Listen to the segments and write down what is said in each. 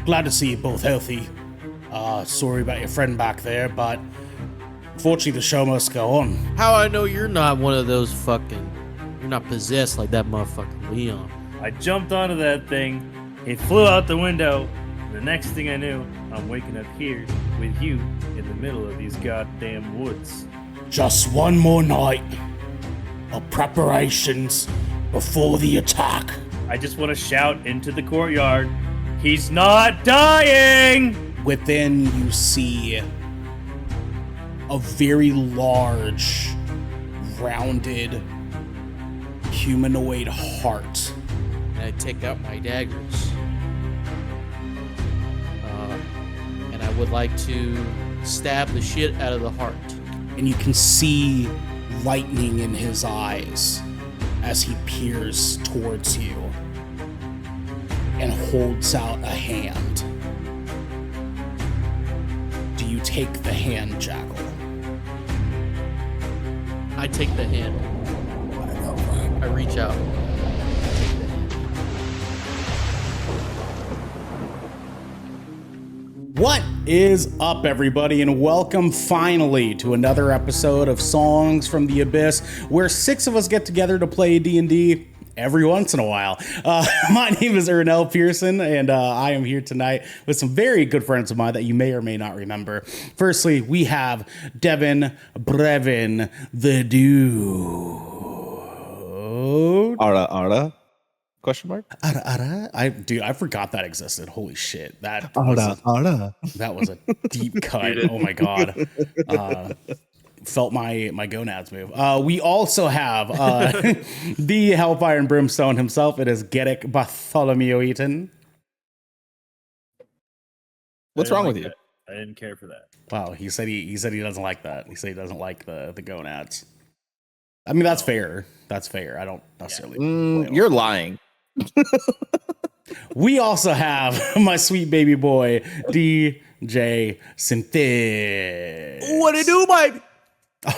glad to see you both healthy. Sorry about your friend back there, but unfortunately the show must go on. How I know you're not one of those you're not possessed like that motherfucking Leon. I jumped onto that thing, it flew out the window. The next thing I knew, I'm waking up here with you in the middle of these goddamn woods. Just one more night of preparations before the attack. I just want to shout into the courtyard, he's not dying! Within, you see a very large, rounded, humanoid heart. And I take out my daggers. And I would like to stab the shit out of the heart. And you can see lightning in his eyes as he peers towards you and holds out a hand. Do you take the hand, Jackal? I take the hand. I reach out. I take the hand. What is up, everybody, and welcome finally to another episode of Songs from the Abyss, where 6 of us get together to play D&D every once in a while. My name is Ernell Pearson, and I am here tonight with some very good friends of mine that you may or may not remember. Firstly, we have Devin, Brevin, the Dude. Ara? Question mark? Ara? I forgot that existed. Holy shit. That Ara. was a deep cut. Oh my god. Felt my gonads move. We also have the Hellfire and Brimstone himself. It is Garrick Bartholomew Eaton. What's wrong with you? I didn't care for that. Wow, he said he doesn't like that. He said he doesn't like the gonads. I mean, that's fair. That's fair. I don't necessarily. You're lying. We also have my sweet baby boy, DJ Synthetic. What it do, baby?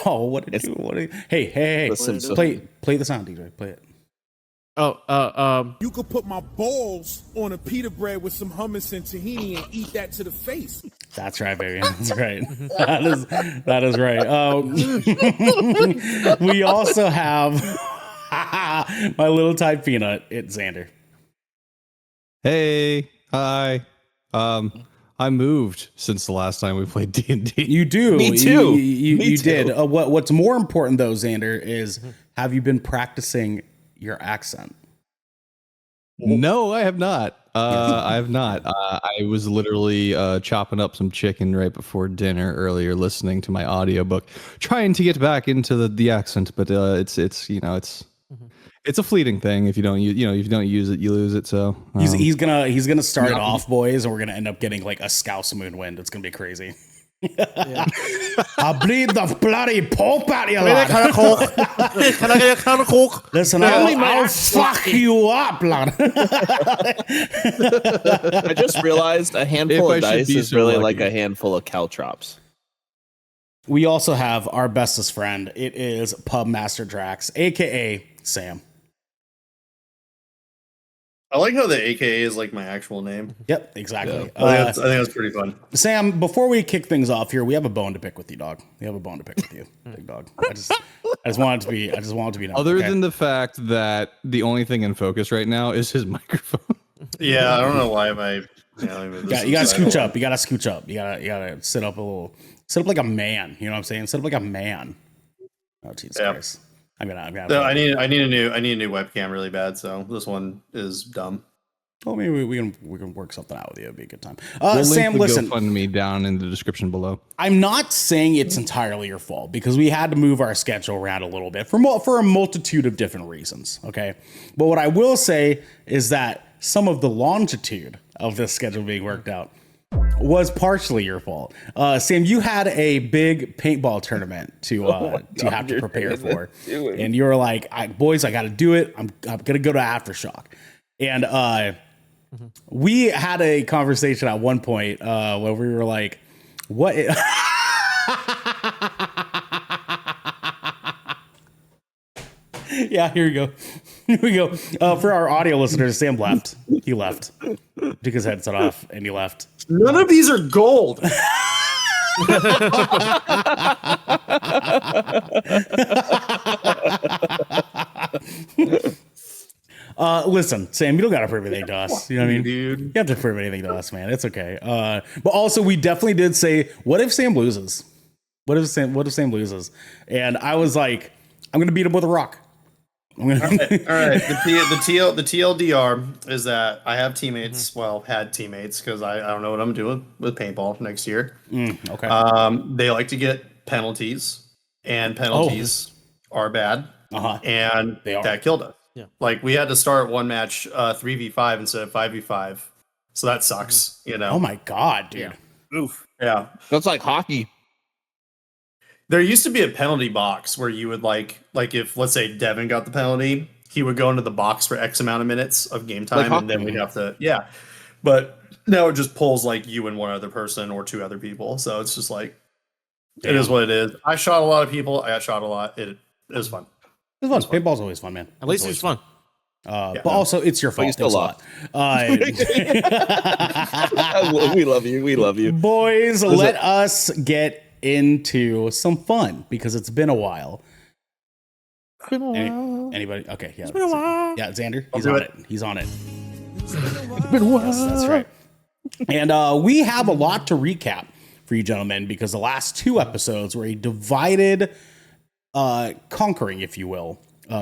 Oh, what it do? Hey. Play the sound, DJ. Play it. You could put my balls on a pita bread with some hummus and tahini and eat that to the face. That's right, baby. That's right. That is right. We also have my little Tide Peanut. It's Xander. Hey, hi. I moved since the last time we played D&D. You do. Me too. You did. What's more important though, Xander, is have you been practicing your accent? No, I have not. I have not. I was literally chopping up some chicken right before dinner earlier, listening to my audiobook, trying to get back into the accent, but it's a fleeting thing. If you don't use it, you lose it. So he's gonna start it off, boys, and we're gonna end up getting like a Scouse Moonwind. It's gonna be crazy. Yeah. I bleed the bloody pope out of you, lad. Can I get a can of Coke? Listen, I'll fuck you up, lad. I just realized a handful of dice is really like a handful of caltrops. We also have our bestest friend. It is Pub Master Drax, aka Sam. I like how the AKA is like my actual name. Yep, exactly. Yeah. I think that's pretty fun. Sam, before we kick things off here, we have a bone to pick with you, dog. We have a bone to pick with you, big dog. I just want it to be known. Other than the fact that the only thing in focus right now is his microphone. Yeah, I don't know why you gotta scooch up. You gotta scooch up. You gotta sit up like a man. You know what I'm saying? Sit up like a man. Oh Jesus Christ. I'm gonna. No, I need a new webcam really bad. So this one is dumb. Well, maybe we can work something out with you. It'd be a good time. We'll Sam, link the listen. GoFundMe down in the description below. I'm not saying it's entirely your fault because we had to move our schedule around a little bit for a multitude of different reasons. Okay, but what I will say is that some of the longitude of this schedule being worked out was partially your fault. Sam, you had a big paintball tournament to have to prepare for, and you were like, "Boys, I got to do it. I'm gonna go to Aftershock," and we had a conversation at one point where we were like, "What?" Yeah, here we go. Here we go. For our audio listeners, Sam left. He left. Took his headset off and he left. None of these are gold. Listen, Sam, you don't got to prove anything to us. You know what I mean? Dude. You have to prove anything to us, man. It's okay. But also, we definitely did say, what if Sam loses? What if Sam loses? And I was like, I'm going to beat him with a rock. All right. The TLDR is that I have teammates. Well, had teammates because I don't know what I'm doing with paintball next year. Okay. They like to get penalties, and penalties are bad. And that killed us. Yeah. Like we had to start one match 3v5 instead of 5v5. So that sucks, you know. Oh my God, dude. Oof. Yeah. That's like hockey. There used to be a penalty box where you would like if let's say Devin got the penalty, he would go into the box for X amount of minutes of game time, and then we'd have to But now it just pulls like you and one other person or two other people. So it's just like it is what it is. I shot a lot of people. I got shot a lot. It was fun. It was fun. Paintball's always fun, man. At least it's fun. But also, it's your fault. you still Thanks a lot. We love you. We love you. Boys, let us get into some fun because it's been a while. Anybody? Okay, yeah. It's been a while. Yeah, Xander, he's on it. He's on it. It's been a while. Yes, that's right. And we have a lot to recap for you gentlemen because the last two episodes were a divided conquering, if you will,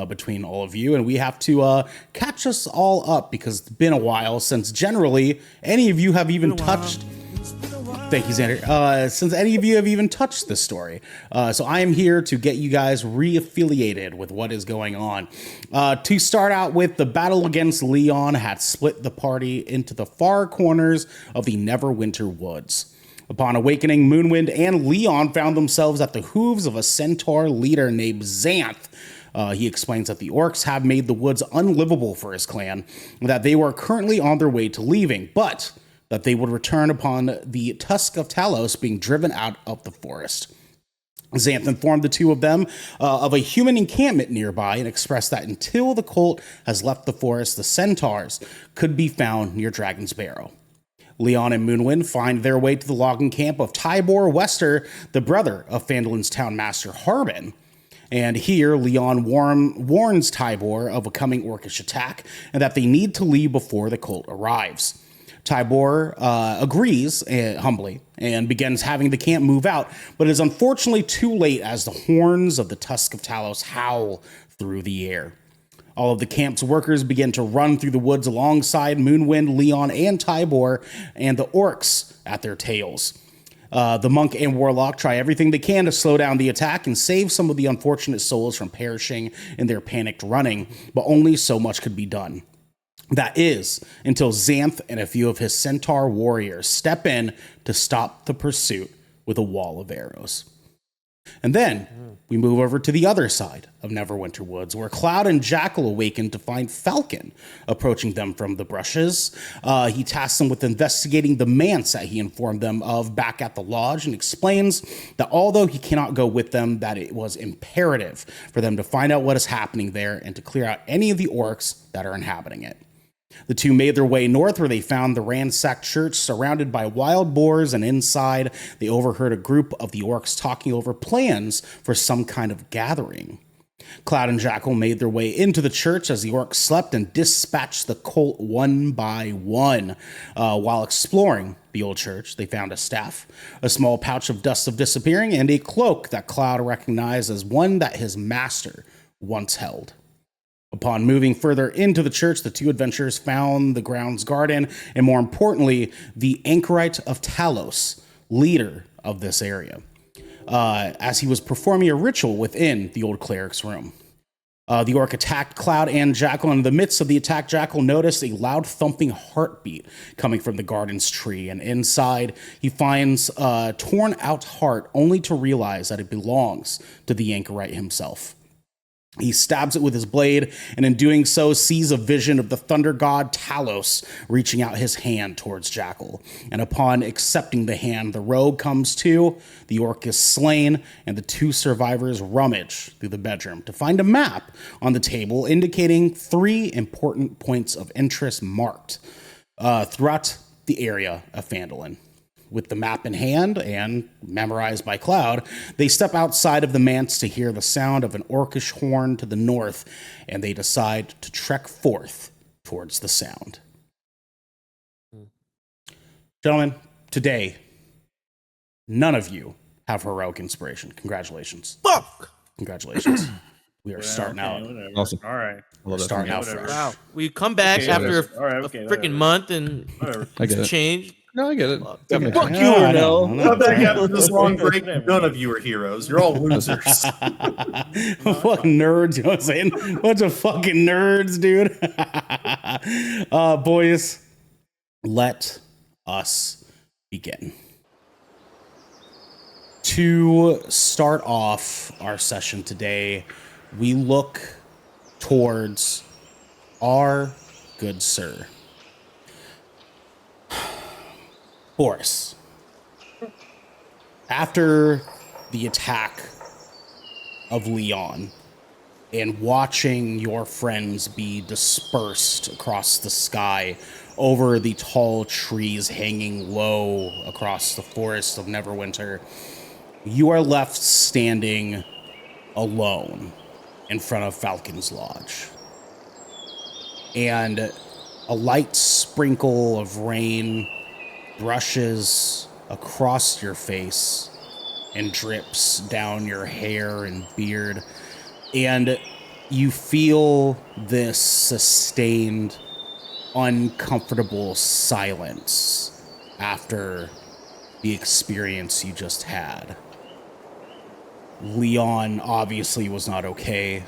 between all of you, and we have to catch us all up because it's been a while since generally any of you have even touched. Thank you, Xander. Since any of you have even touched this story. So I am here to get you guys reaffiliated with what is going on. To start out with, the battle against Leon had split the party into the far corners of the Neverwinter Woods. Upon awakening, Moonwind and Leon found themselves at the hooves of a centaur leader named Xanth. He explains that the orcs have made the woods unlivable for his clan, and that they were currently on their way to leaving, but that they would return upon the Tusk of Talos being driven out of the forest. Xanth informed the two of them of a human encampment nearby and expressed that until the cult has left the forest, the centaurs could be found near Dragon's Barrow. Leon and Moonwind find their way to the logging camp of Tybor Wester, the brother of Phandolin's town master Harbin. And here, Leon warns Tybor of a coming orcish attack and that they need to leave before the cult arrives. Tybor agrees humbly and begins having the camp move out, but is unfortunately too late as the horns of the Tusk of Talos howl through the air. All of the camp's workers begin to run through the woods alongside Moonwind, Leon, and Tybor, and the orcs at their tails. The monk and warlock try everything they can to slow down the attack and save some of the unfortunate souls from perishing in their panicked running, but only so much could be done. That is, until Xanth and a few of his centaur warriors step in to stop the pursuit with a wall of arrows. And then we move over to the other side of Neverwinter Woods, where Cloud and Jackal awaken to find Falcon approaching them from the brushes. He tasks them with investigating the manse that he informed them of back at the lodge and explains that although he cannot go with them, that it was imperative for them to find out what is happening there and to clear out any of the orcs that are inhabiting it. The two made their way north where they found the ransacked church surrounded by wild boars, and inside they overheard a group of the orcs talking over plans for some kind of gathering. Cloud and Jackal made their way into the church as the orcs slept and dispatched the cult one by one. While exploring the old church, they found a staff, a small pouch of dust of disappearing, and a cloak that Cloud recognized as one that his master once held. Upon moving further into the church, the two adventurers found the grounds garden, and more importantly, the anchorite of Talos, leader of this area, as he was performing a ritual within the old cleric's room. The orc attacked Cloud and Jackal, and in the midst of the attack, Jackal noticed a loud thumping heartbeat coming from the garden's tree, and inside he finds a torn out heart only to realize that it belongs to the anchorite himself. He stabs it with his blade, and in doing so, sees a vision of the thunder god Talos reaching out his hand towards Jackal. And upon accepting the hand, the rogue comes to, the orc is slain, and the two survivors rummage through the bedroom to find a map on the table indicating 3 important points of interest marked throughout the area of Phandalin. With the map in hand and memorized by Cloud, they step outside of the manse to hear the sound of an orcish horn to the north, and they decide to trek forth towards the sound. Gentlemen, today, none of you have heroic inspiration. Congratulations. Fuck! Congratulations. We are starting out. Awesome. All right. We're starting out fresh. Wow. We come back after a freaking month and I get it. change. No, I get it. That makes Fuck sense. you, Ernell. Not back after this long break. None of you are heroes. You're all losers. Fucking nerds, you know what I'm saying? Bunch of fucking nerds, dude. Boys, let us begin. To start off our session today, we look towards our good sir, Boris. After the attack of Leon and watching your friends be dispersed across the sky over the tall trees hanging low across the forest of Neverwinter, you are left standing alone in front of Falcon's Lodge. And a light sprinkle of rain brushes across your face and drips down your hair and beard, and you feel this sustained, uncomfortable silence after the experience you just had. Leon obviously was not okay,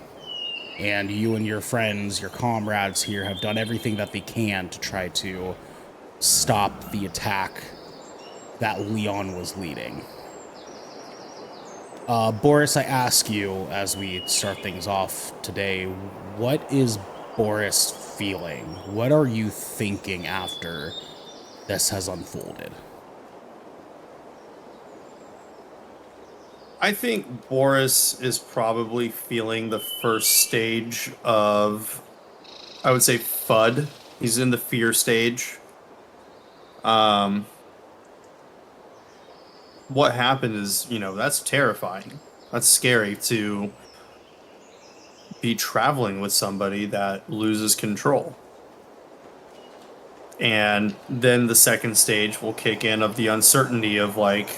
and you and your friends, your comrades here, have done everything that they can to try to stop the attack that Leon was leading. Boris, I ask you, as we start things off today, what is Boris feeling? What are you thinking after this has unfolded? I think Boris is probably feeling the first stage of, I would say, FUD. He's in the fear stage. What happened is, that's terrifying. That's scary to be traveling with somebody that loses control. And then the second stage will kick in of the uncertainty of, like,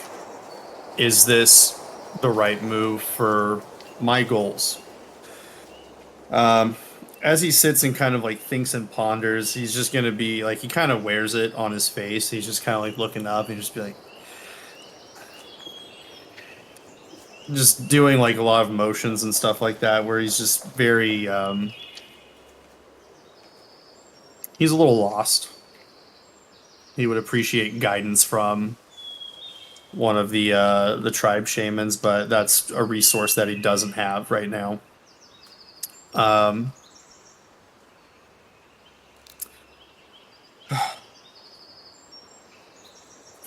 is this the right move for my goals? As he sits and kind of like thinks and ponders, he's just going to be like, he kind of wears it on his face. He's just kind of like looking up and just be like, just doing like a lot of motions and stuff like that, where he's just very, he's a little lost. He would appreciate guidance from one of the tribe shamans, but that's a resource that he doesn't have right now.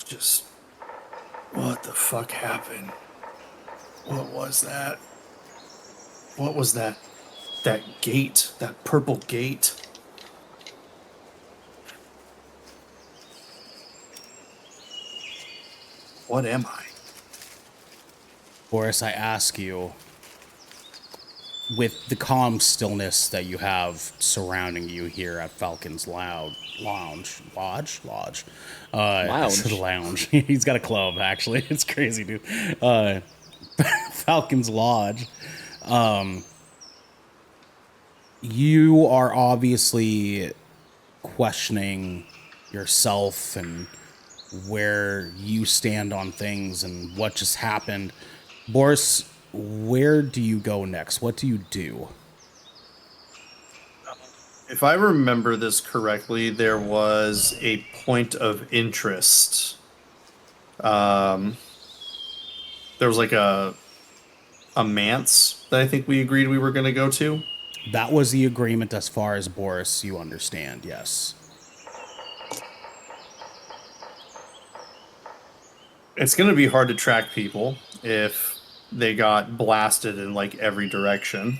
Just, what the fuck happened? What was that? What was that? That gate, that purple gate. What am I? Boris, I ask you, with the calm stillness that you have surrounding you here at Falcon's Lounge. He's got a club, actually. It's crazy, dude. Falcon's Lodge. You are obviously questioning yourself and where you stand on things and what just happened. Boris, where do you go next? What do you do? If I remember this correctly, there was a point of interest. There was like a a manse that I think we agreed we were going to go to. That was the agreement as far as Boris, you understand, yes. It's going to be hard to track people if they got blasted in like every direction.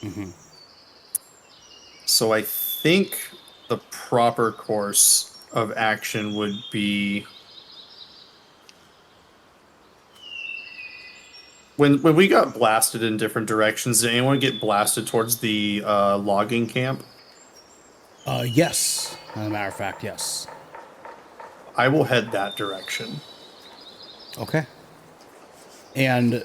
Mm-hmm. So I think the proper course of action would be when we got blasted in different directions. Did anyone get blasted towards the logging camp? Yes. As a matter of fact, yes. I will head that direction. Okay. And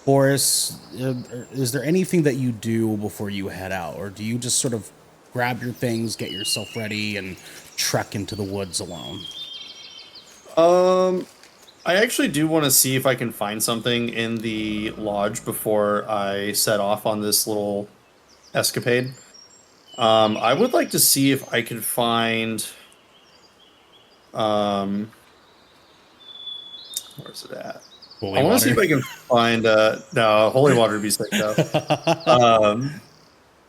Boris, is there anything that you do before you head out, or do you just sort of grab your things, get yourself ready, and trek into the woods alone? I actually do want to see if I can find something in the lodge before I set off on this little escapade. I would like to see if I can find. Where's it at? Holy I want water. to see if I can find. No, holy water would be sick though.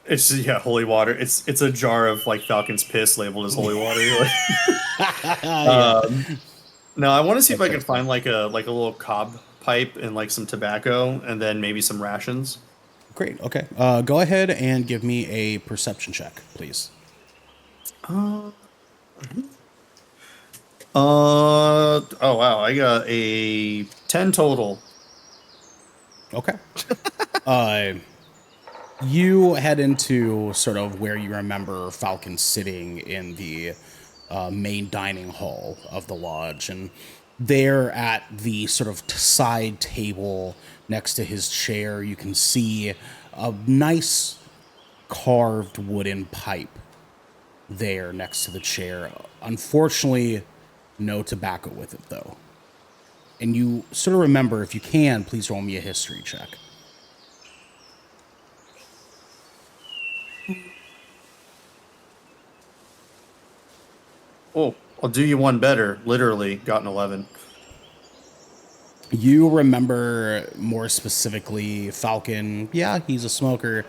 It's holy water. It's a jar of like Falcon's piss labeled as holy water. No, I want to see if I can find like a little cob pipe and like some tobacco and then maybe some rations. Great. Okay. Go ahead and give me a perception check, please. Oh wow, I got a 10 total. Okay. You head into sort of where you remember Falcon sitting in the main dining hall of the lodge, and there at the sort of side table next to his chair, you can see a nice carved wooden pipe there next to the chair. Unfortunately, no tobacco with it, though. And you sort of remember, if you can, please roll me a history check. Oh, I'll do you one better. Literally, got an 11. You remember more specifically Falcon. Yeah, he's a smoker.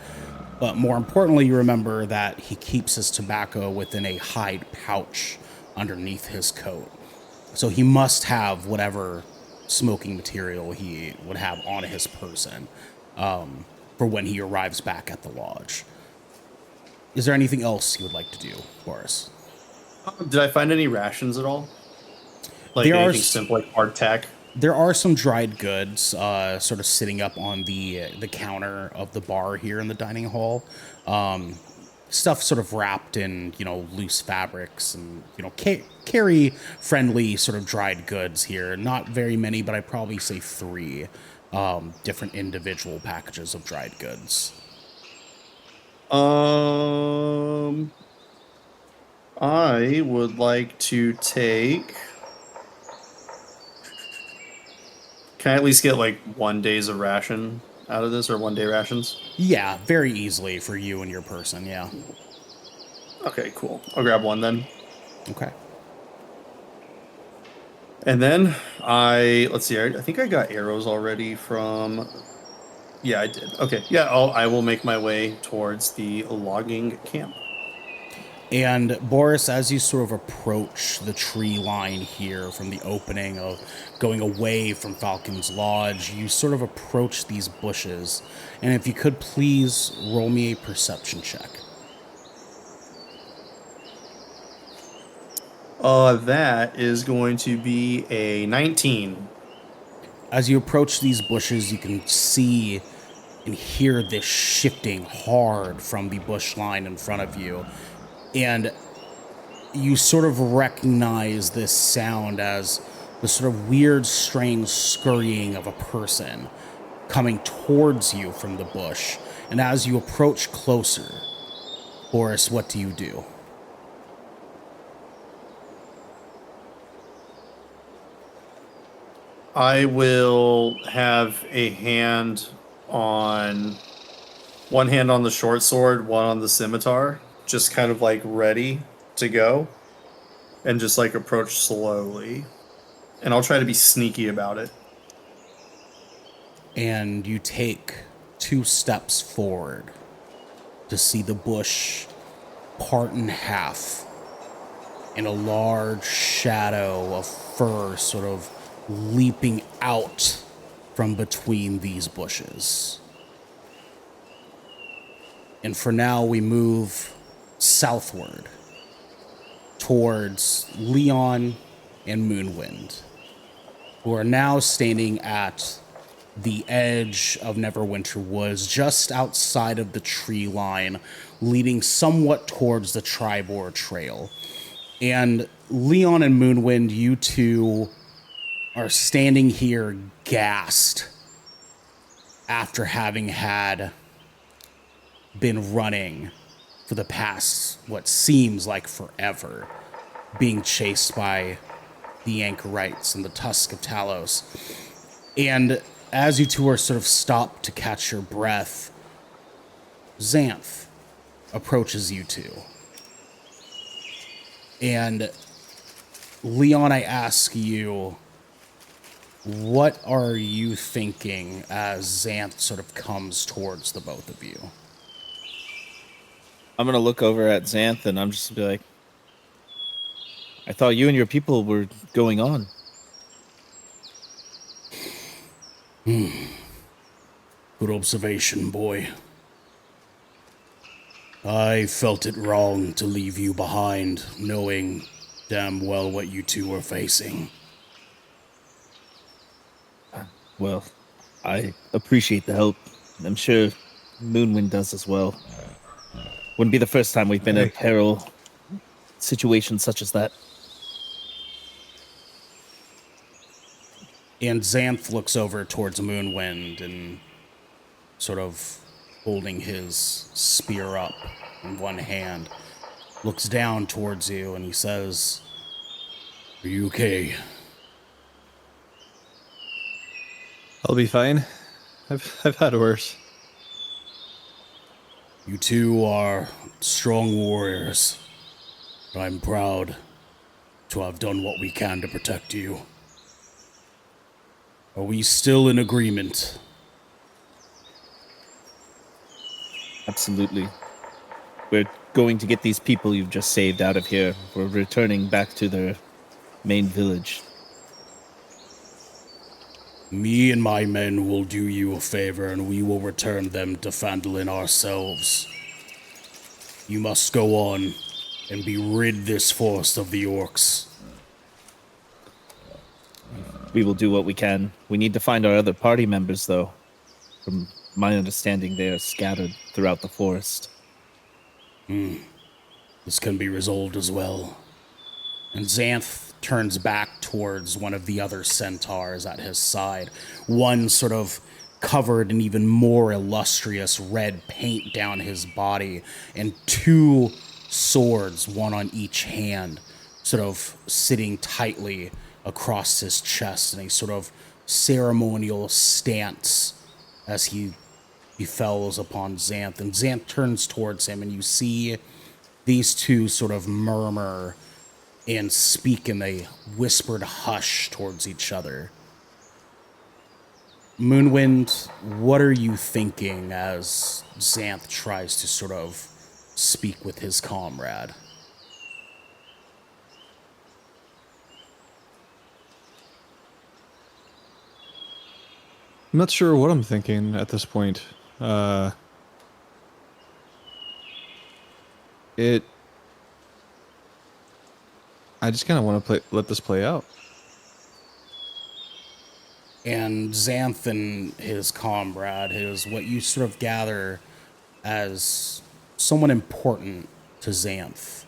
But more importantly, you remember that he keeps his tobacco within a hide pouch underneath his coat. So he must have whatever smoking material he would have on his person for when he arrives back at the lodge. Is there anything else you would like to do, Boris? Did I find any rations at all? Like There anything are simple, like hardtack? There are some dried goods sort of sitting up on the counter of the bar here in the dining hall. Stuff sort of wrapped in, loose fabrics and, carry friendly sort of dried goods here. Not very many, but I'd probably say 3 different individual packages of dried goods. I would like to take. Can I at least get like 1 day's of ration out of this, or 1 day rations? Yeah, very easily for you and your person, yeah. Okay, cool. I'll grab 1 then. Okay. And then let's see, I think I got arrows already from. Yeah, I did. Okay, yeah, I will make my way towards the logging camp. And Boris, as you sort of approach the tree line here from the opening of going away from Falcon's Lodge, you sort of approach these bushes. And if you could please roll me a perception check. That is going to be a 19. As you approach these bushes, you can see and hear this shifting hard from the bush line in front of you. And you sort of recognize this sound as the sort of weird, strange scurrying of a person coming towards you from the bush. And as you approach closer, Boris, what do you do? I will have a hand on. One hand on the short sword, one on the scimitar. Just kind of like ready to go, and just like approach slowly, and I'll try to be sneaky about it. and you take 2 steps forward to see the bush part in half, and a large shadow of fur sort of leaping out from between these bushes. And for now, we move southward towards Leon and Moonwind, who are now standing at the edge of Neverwinter Woods, just outside of the tree line, leading somewhat towards the Tribor Trail. And Leon and Moonwind, you two are standing here gassed after having been running for the past, what seems like forever, being chased by the Anchorites and the Tusk of Talos. And as you two are sort of stopped to catch your breath, Xanth approaches you two. And Leon, I ask you, what are you thinking as Xanth sort of comes towards the both of you? I'm going to look over at Xanth and I'm just going to be like, I thought you and your people were going on. Good observation, boy. I felt it wrong to leave you behind, knowing damn well what you two were facing. Well, I appreciate the help. I'm sure Moonwind does as well. Wouldn't be the first time we've been in a peril situation such as that. And Xanth looks over towards Moonwind and sort of holding his spear up in one hand, looks down towards you and he says, "Are you okay?" I'll be fine. I've had worse. You two are strong warriors. I'm proud to have done what we can to protect you. Are we still in agreement? Absolutely. We're going to get these people you've just saved out of here. We're returning back to their main village. Me and my men will do you a favor, and we will return them to Phandalin ourselves. You must go on and be rid this forest of the orcs. We will do what we can. We need to find our other party members, though. From my understanding, they are scattered throughout the forest. This can be resolved as well. And Xanth turns back towards one of the other centaurs at his side, one sort of covered in even more illustrious red paint down his body, and 2 swords, one on each hand, sort of sitting tightly across his chest in a sort of ceremonial stance as he fells upon Xanth. And Xanth turns towards him, and you see these 2 sort of murmur and speak in a whispered hush towards each other. Moonwind, what are you thinking as Xanth tries to sort of speak with his comrade? I'm not sure what I'm thinking at this point. I just kind of want to let this play out. And Xanth and his comrade, what you sort of gather as someone important to Xanth.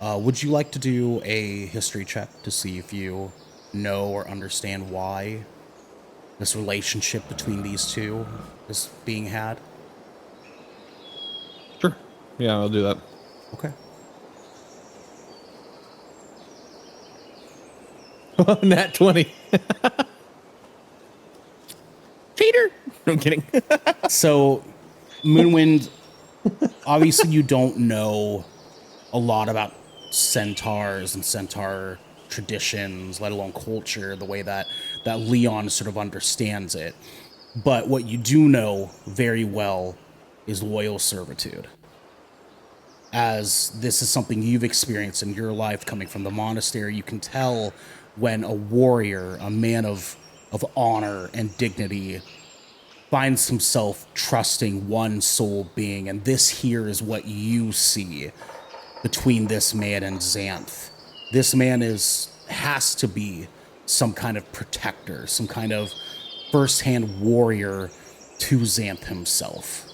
Would you like to do a history check to see if you know or understand why this relationship between these two is being had? Sure. Yeah, I'll do that. Okay. Nat 20. Cheater! I'm kidding. So, Moonwind, obviously you don't know a lot about centaurs and centaur traditions, let alone culture, the way that Leon sort of understands it. But what you do know very well is loyal servitude. As this is something you've experienced in your life coming from the monastery, you can tell when a warrior, a man of honor and dignity, finds himself trusting one sole being. And this here is what you see between this man and Xanth. This man has to be some kind of protector, some kind of first-hand warrior to Xanth himself.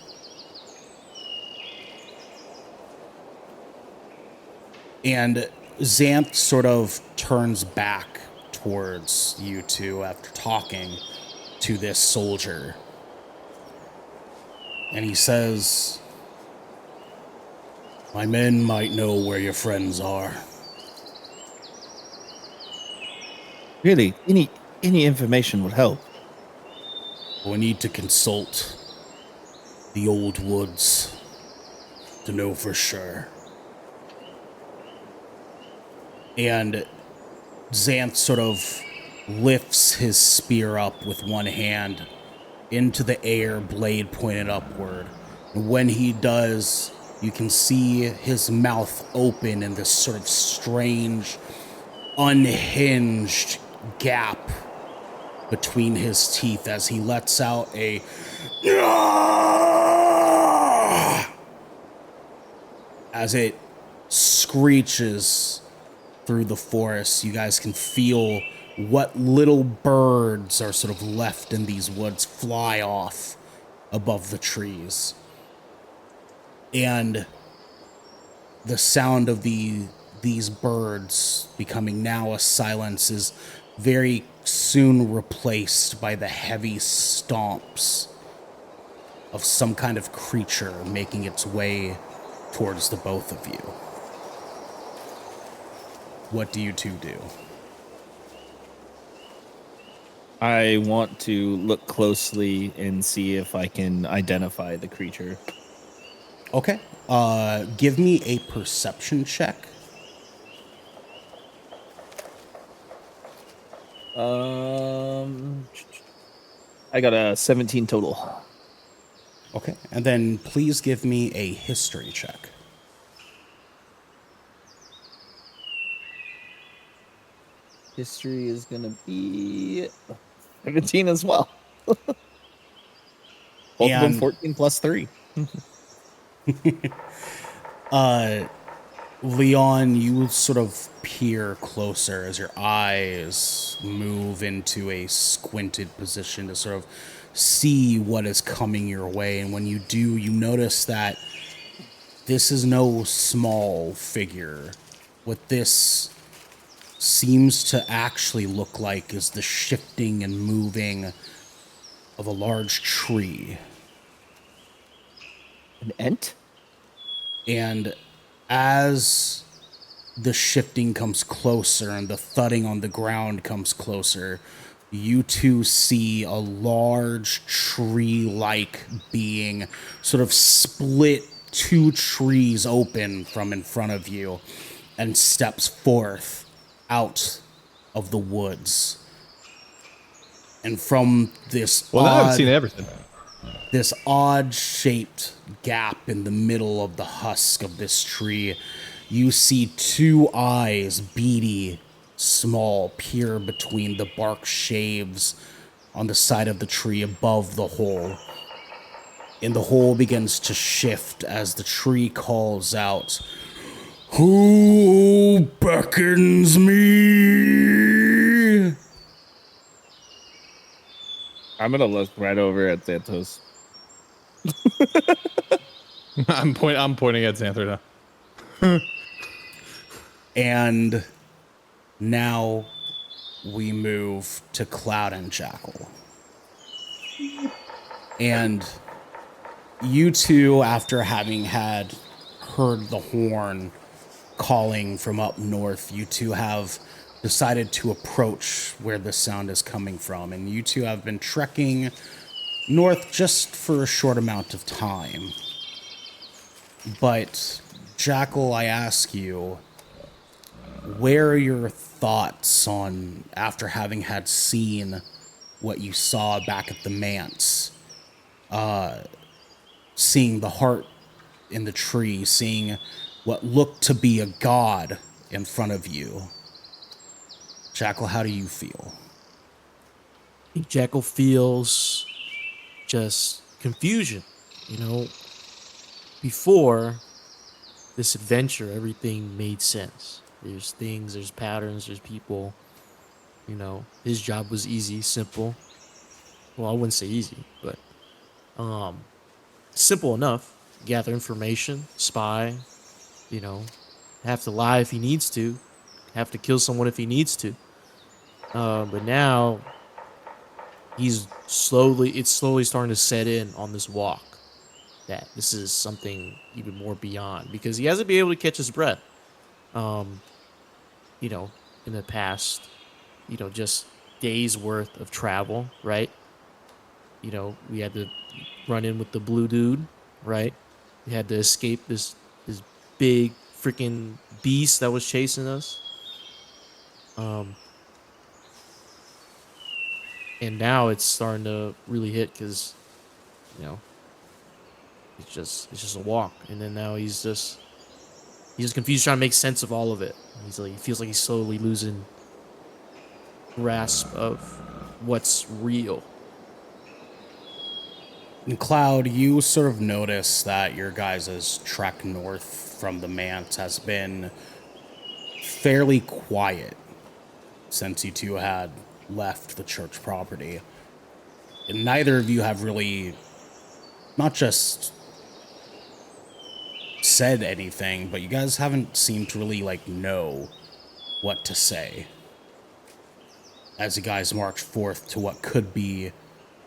And Xanth sort of turns back towards you two after talking to this soldier. And he says, "My men might know where your friends are." Really, any information would help. We need to consult the old woods to know for sure. And Xanth sort of lifts his spear up with one hand into the air, blade pointed upward. And when he does, you can see his mouth open in this sort of strange, unhinged gap between his teeth as he lets out a as it screeches through the forest. You guys can feel what little birds are sort of left in these woods fly off above the trees. And the sound of these birds becoming now a silence is very soon replaced by the heavy stomps of some kind of creature making its way towards the both of you. What do you two do? I want to look closely and see if I can identify the creature. Okay. Give me a perception check. I got a 17 total. Okay. And then please give me a history check. History is going to be 17 as well. Both of them 14 plus 3. Leon, you sort of peer closer as your eyes move into a squinted position to sort of see what is coming your way. And when you do, you notice that this is no small figure. What this seems to actually look like is the shifting and moving of a large tree. An ent? And as the shifting comes closer and the thudding on the ground comes closer, you two see a large tree-like being sort of split two trees open from in front of you and steps forth out of the woods. And from this I've seen everything. This odd-shaped gap in the middle of the husk of this tree, you see two eyes, beady, small, peer between the bark shaves on the side of the tree above the hole. And the hole begins to shift as the tree calls out, "Who beckons me?" I'm going to look right over at Xanthos. I'm pointing at Xander now. And now we move to Cloud and Jackal. And you two, after having heard the horn calling from up north, you two have decided to approach where the sound is coming from. And you two have been trekking north just for a short amount of time. But, Jackal, I ask you, where are your thoughts on, after having had seen what you saw back at the manse. Seeing the heart in the tree, seeing what looked to be a god in front of you. Jackal, how do you feel? I think Jackal feels just confusion. You know, before this adventure, everything made sense. There's things, there's patterns, there's people. You know, his job was easy, simple. Well, I wouldn't say easy, but simple enough. Gather information, spy, you know, have to lie if he needs to, have to kill someone if he needs to. But now it's slowly starting to set in on this walk that this is something even more beyond, because he hasn't been able to catch his breath. You know, in the past, you know, just days worth of travel, right? You know, we had to run in with the blue dude, right? We had to escape this big freaking beast that was chasing us. And now it's starting to really hit because, you know, it's just a walk. And then now he's just confused, trying to make sense of all of it. He feels like he's slowly losing grasp of what's real. And Cloud, you sort of notice that your guys' trek north from the manse has been fairly quiet since you two had left the church property. And neither of you have really not just said anything, but you guys haven't seemed to really know what to say as you guys march forth to what could be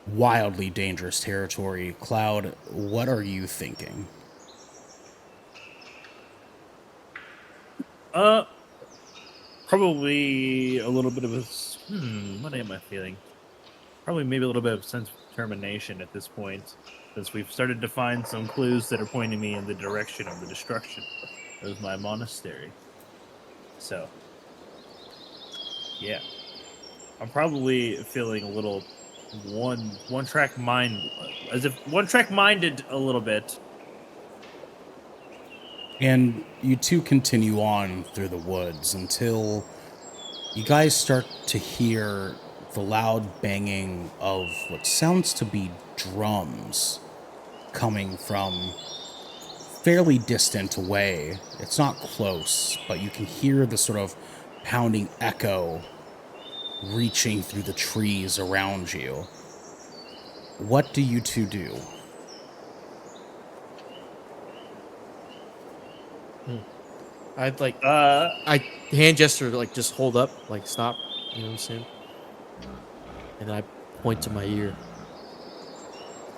wildly dangerous territory. Cloud, what are you thinking? Probably a little bit of a what am I feeling? Probably maybe a little bit of sense of determination at this point, since we've started to find some clues that are pointing me in the direction of the destruction of my monastery. So, yeah, I'm probably feeling a little one-track minded a little bit. And you two continue on through the woods until you guys start to hear the loud banging of what sounds to be drums coming from fairly distant away. It's not close, but you can hear the sort of pounding echo reaching through the trees around you. What do you two do? I hand gesture to just hold up, stop, you know what I'm saying? And I point to my ear.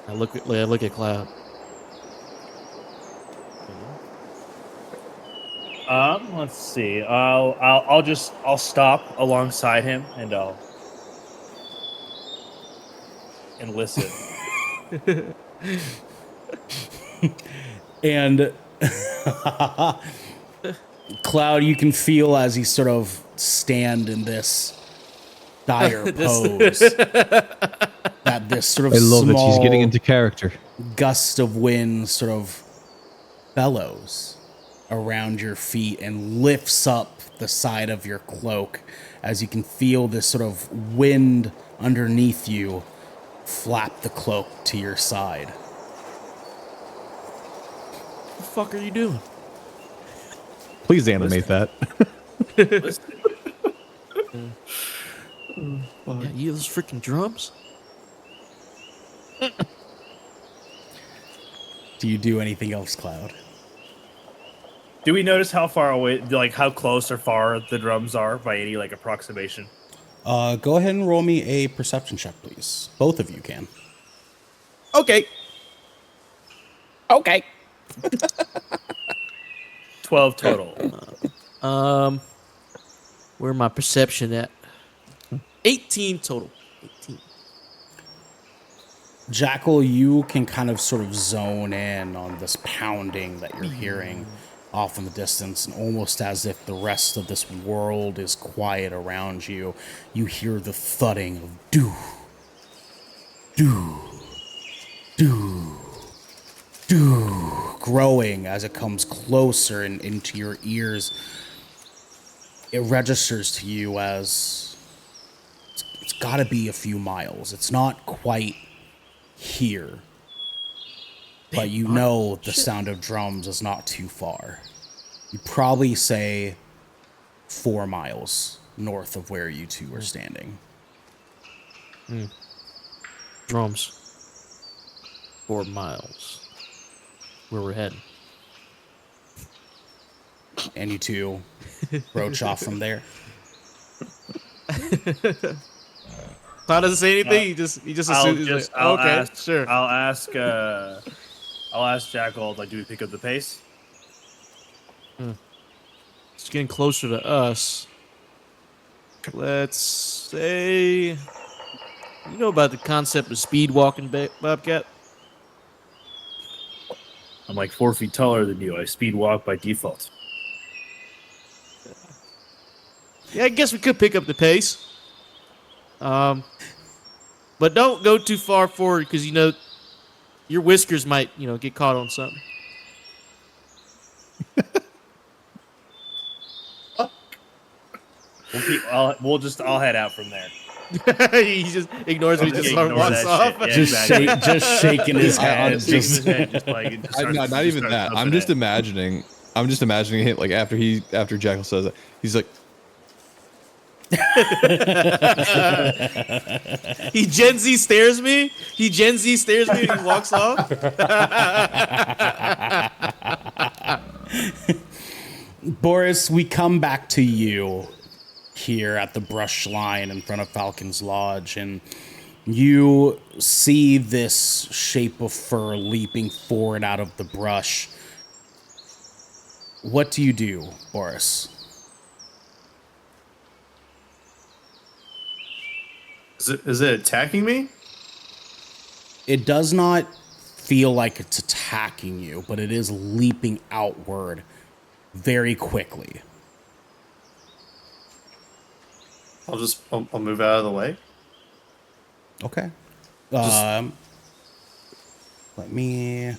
I look at Cloud. Let's see. I'll stop alongside him and listen. And Cloud, you can feel as he sort of stand in this dire pose that this sort of I love that small she's getting into character. gust of wind sort of bellows around your feet and lifts up the side of your cloak as you can feel this sort of wind underneath you flap the cloak to your side. What the fuck are you doing? Please animate that. Yeah, you hear those freaking drums? Do you do anything else, Cloud? Do we notice how far away, how close or far the drums are by any approximation? Go ahead and roll me a perception check, please. Both of you can. Okay. 12 total. Where my perception at? 18 total. 18. Jackal, you can kind of sort of zone in on this pounding that you're hearing off in the distance, and almost as if the rest of this world is quiet around you, you hear the thudding of doo, growing as it comes closer and into your ears. It registers to you as it's got to be a few miles. It's not quite here, but you know the sound of drums is not too far. You'd probably say 4 miles north of where you two are standing. Drums. 4 miles. Where we're heading. And you two broach off from there. Todd doesn't say anything. He just assumes. He's like, okay, sure. I'll ask Jackal, like, do we pick up the pace? It's getting closer to us. Let's say, you know about the concept of speed walking, Bobcat? I'm like 4 feet taller than you. I speed walk by default. Yeah, I guess we could pick up the pace. But don't go too far forward because, you know, your whiskers might, you know, get caught on something. I'll head out from there. He just ignores me, just walks off. Yeah, Just shaking his head. honestly- not even starts that. I'm humping just it. imagining him like after Jackal says it, he's like, He Gen Z stares me. And he walks off. Boris, we come back to you here at the brush line in front of Falcon's Lodge, and you see this shape of fur leaping forward out of the brush. What do you do, Boris? Is it attacking me? It does not feel like it's attacking you, but it is leaping outward very quickly. I'll move out of the way. Okay. Let me.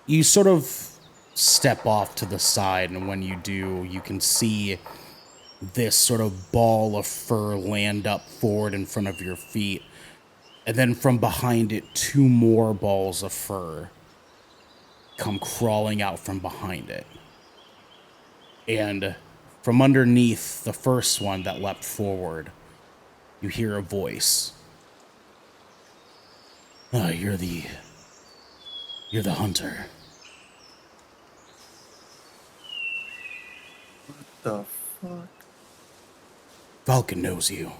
You sort of step off to the side, and when you do, you can see this sort of ball of fur land up forward in front of your feet, and then from behind it, 2 more balls of fur come crawling out from behind it. And from underneath the first one that leapt forward, you hear a voice. Oh, you're the hunter. The fuck? Falcon knows you.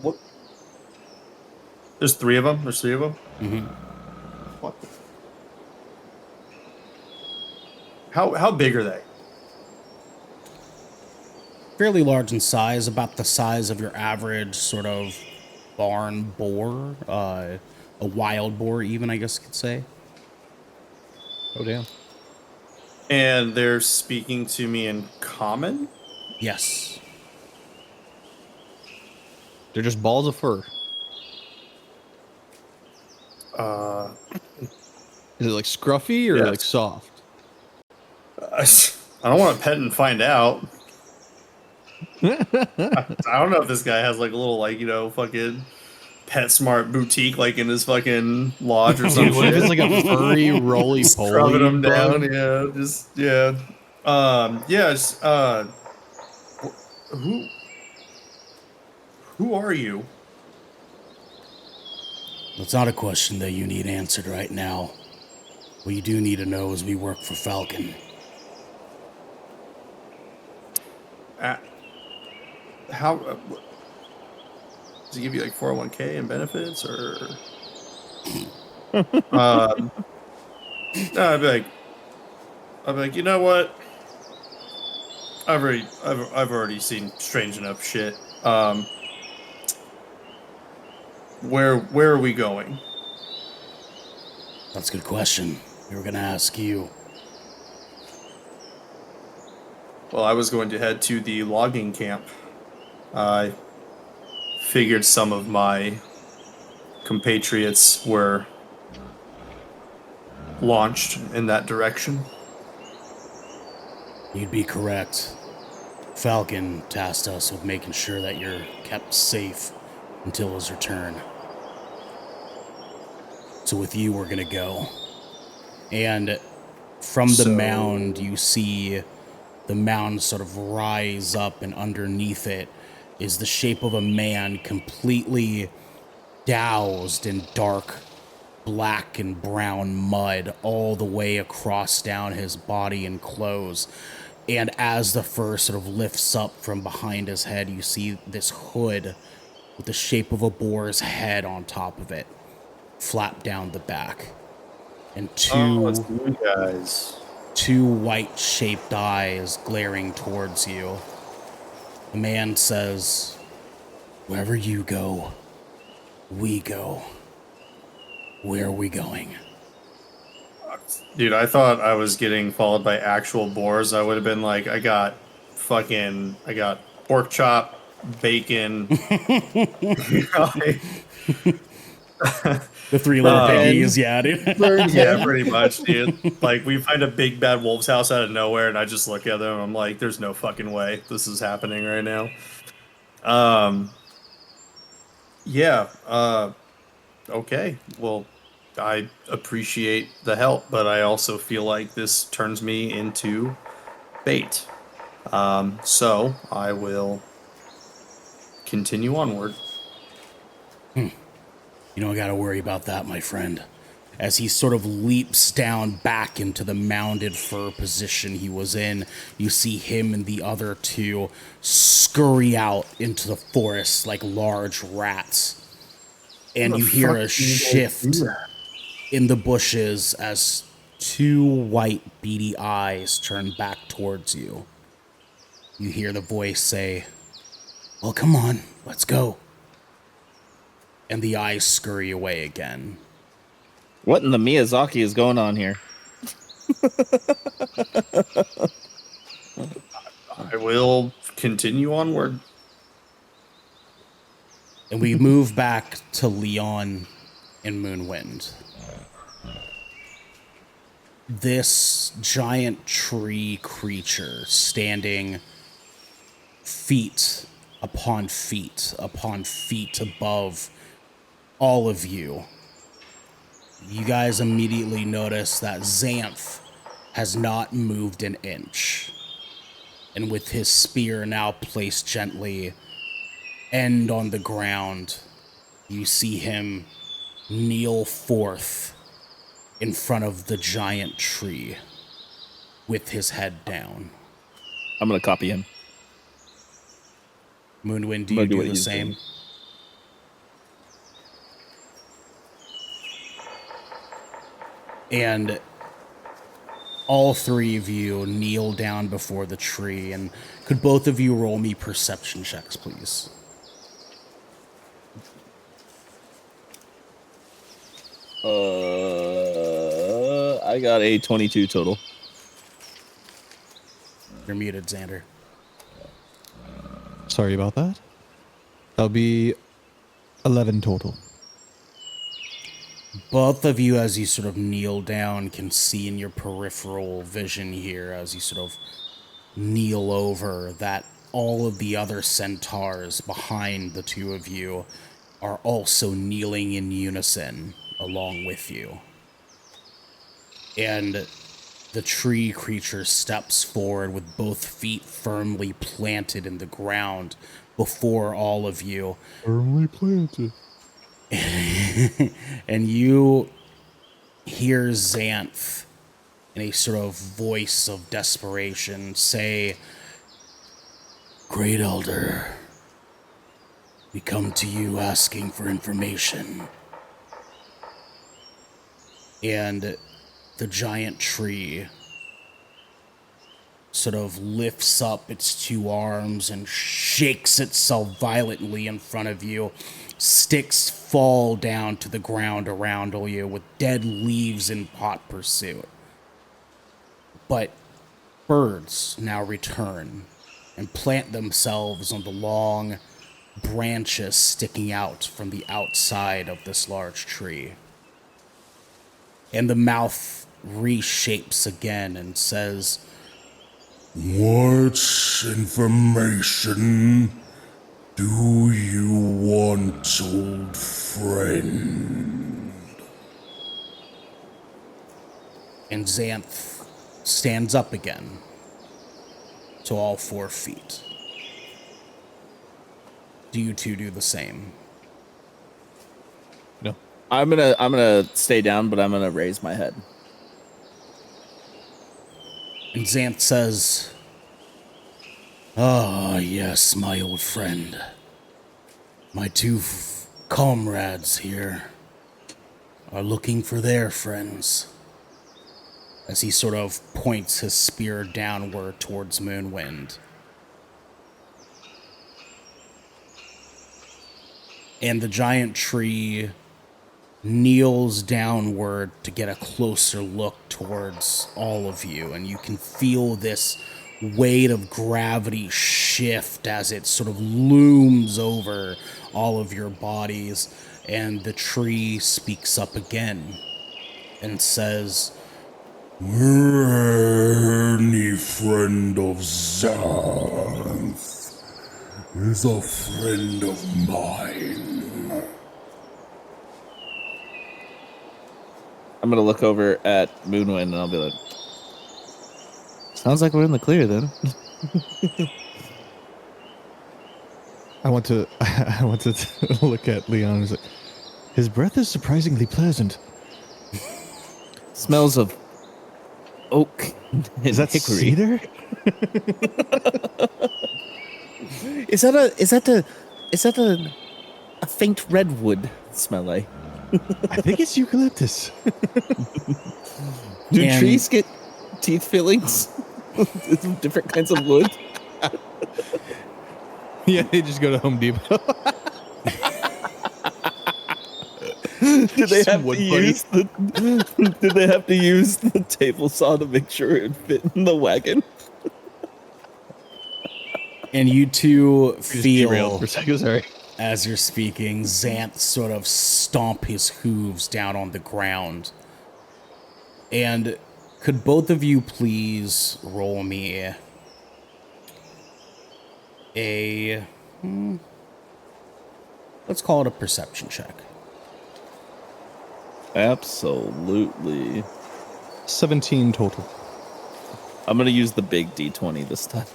What? There's 3 of them? Mm-hmm. What? How big are they? Fairly large in size, about the size of your average sort of barn boar, a wild boar even, I guess you could say. oh damn. And they're speaking to me in common? Yes. They're just balls of fur. Is it like scruffy or Yes. like soft? I don't want to pet and find out. I don't know if this guy has like a little, like, you know, fucking PetSmart boutique like in his fucking lodge or Dude, something. what if it's like a furry roly poly? Rubbing them bug? down, yeah. Who are you? It's not a question that you need answered right now. What you do need to know is we work for Falcon. How does he give you like 401k and benefits, or? No, I'd be like, you know what? I've already seen strange enough shit. Where are we going? That's a good question. We were gonna ask you. Well, I was going to head to the logging camp. I figured some of my compatriots were launched in that direction. You'd be correct. Falcon tasked us with making sure that you're kept safe until his return. So with you, we're gonna go. And from the mound, you see the mound sort of rise up, and underneath it is the shape of a man completely doused in dark black and brown mud all the way across down his body and clothes. And as the fur sort of lifts up from behind his head, you see this hood with the shape of a boar's head on top of it, flap down the back. And it's you guys. two white-shaped eyes glaring towards you. The man says, "Wherever you go, we go. Where are we going?" Dude, I thought I was getting followed by actual boars. I would have been like, I got pork chop, bacon. The three little piggies, yeah, dude. Yeah, pretty much, dude. Like, we find a big bad wolf's house out of nowhere, and I just look at them, and I'm like, there's no fucking way this is happening right now. Okay. Well, I appreciate the help, but I also feel like this turns me into bait. So I will continue onward. You don't gotta worry about that, my friend. As he sort of leaps down back into the mounded fur position he was in, you see him and the other two scurry out into the forest like large rats. And you hear a shift in the bushes as two white beady eyes turn back towards you. You hear the voice say, "Well, come on, let's go." And the eyes scurry away again. What in the Miyazaki is going on here? I will continue onward. And we move back to Leon and Moonwind. This giant tree creature standing feet upon feet above all of you. You guys immediately notice that Xanth has not moved an inch. And with his spear now placed gently end on the ground, you see him kneel forth in front of the giant tree with his head down. I'm going to copy him. Moonwind, do you do the same? Doing. And all three of you kneel down before the tree. And could both of you roll me perception checks, please? I got a 22 total. You're muted, Xander. Sorry about that. That'll be 11 total. Both of you, as you sort of kneel down, can see in your peripheral vision here, as you sort of kneel over, that all of the other centaurs behind the two of you are also kneeling in unison along with you. And the tree creature steps forward with both feet firmly planted in the ground before all of you. Firmly planted. And you hear Xanth in a sort of voice of desperation say, "Great Elder, we come to you asking for information." And the giant tree sort of lifts up its two arms and shakes itself violently in front of you. Sticks fall down to the ground around you with dead leaves in hot pursuit. But Birds now return and plant themselves on the long branches sticking out from the outside of this large tree. And the mouth reshapes again and says, What information do you want, old friend? and Xanth stands up again to all 4 feet. Do you two do the same? No. I'm gonna stay down, but I'm gonna raise my head. And Xanth says, "Ah, yes, my old friend. My 2 comrades here are looking for their friends." As he sort of points his spear downward towards Moonwind. And the giant tree kneels downward to get a closer look towards all of you, and you can feel this weight of gravity shift as it sort of looms over all of your bodies, and the tree speaks up again and says, Any friend of Xanth is a friend of mine. I'm gonna look over at Moonwind and I'll be like, Sounds like we're in the clear then. I want to look at Leon and say, his breath is surprisingly pleasant. smells of oak and Is that hickory. cedar? Is that a faint redwood smell like? I think it's eucalyptus. Do And- trees get teeth fillings? Different kinds of wood? Yeah, they just go to Home Depot. Do they have wood to buddy. use the do they have to use the table saw to make sure it fit in the wagon? and you two Just derailed feel, for a second, sorry. as you're speaking, Xanth sort of stomp his hooves down on the ground. And could both of you please roll me a, let's call it a perception check. Absolutely. 17 total. I'm gonna use the big D20 this time.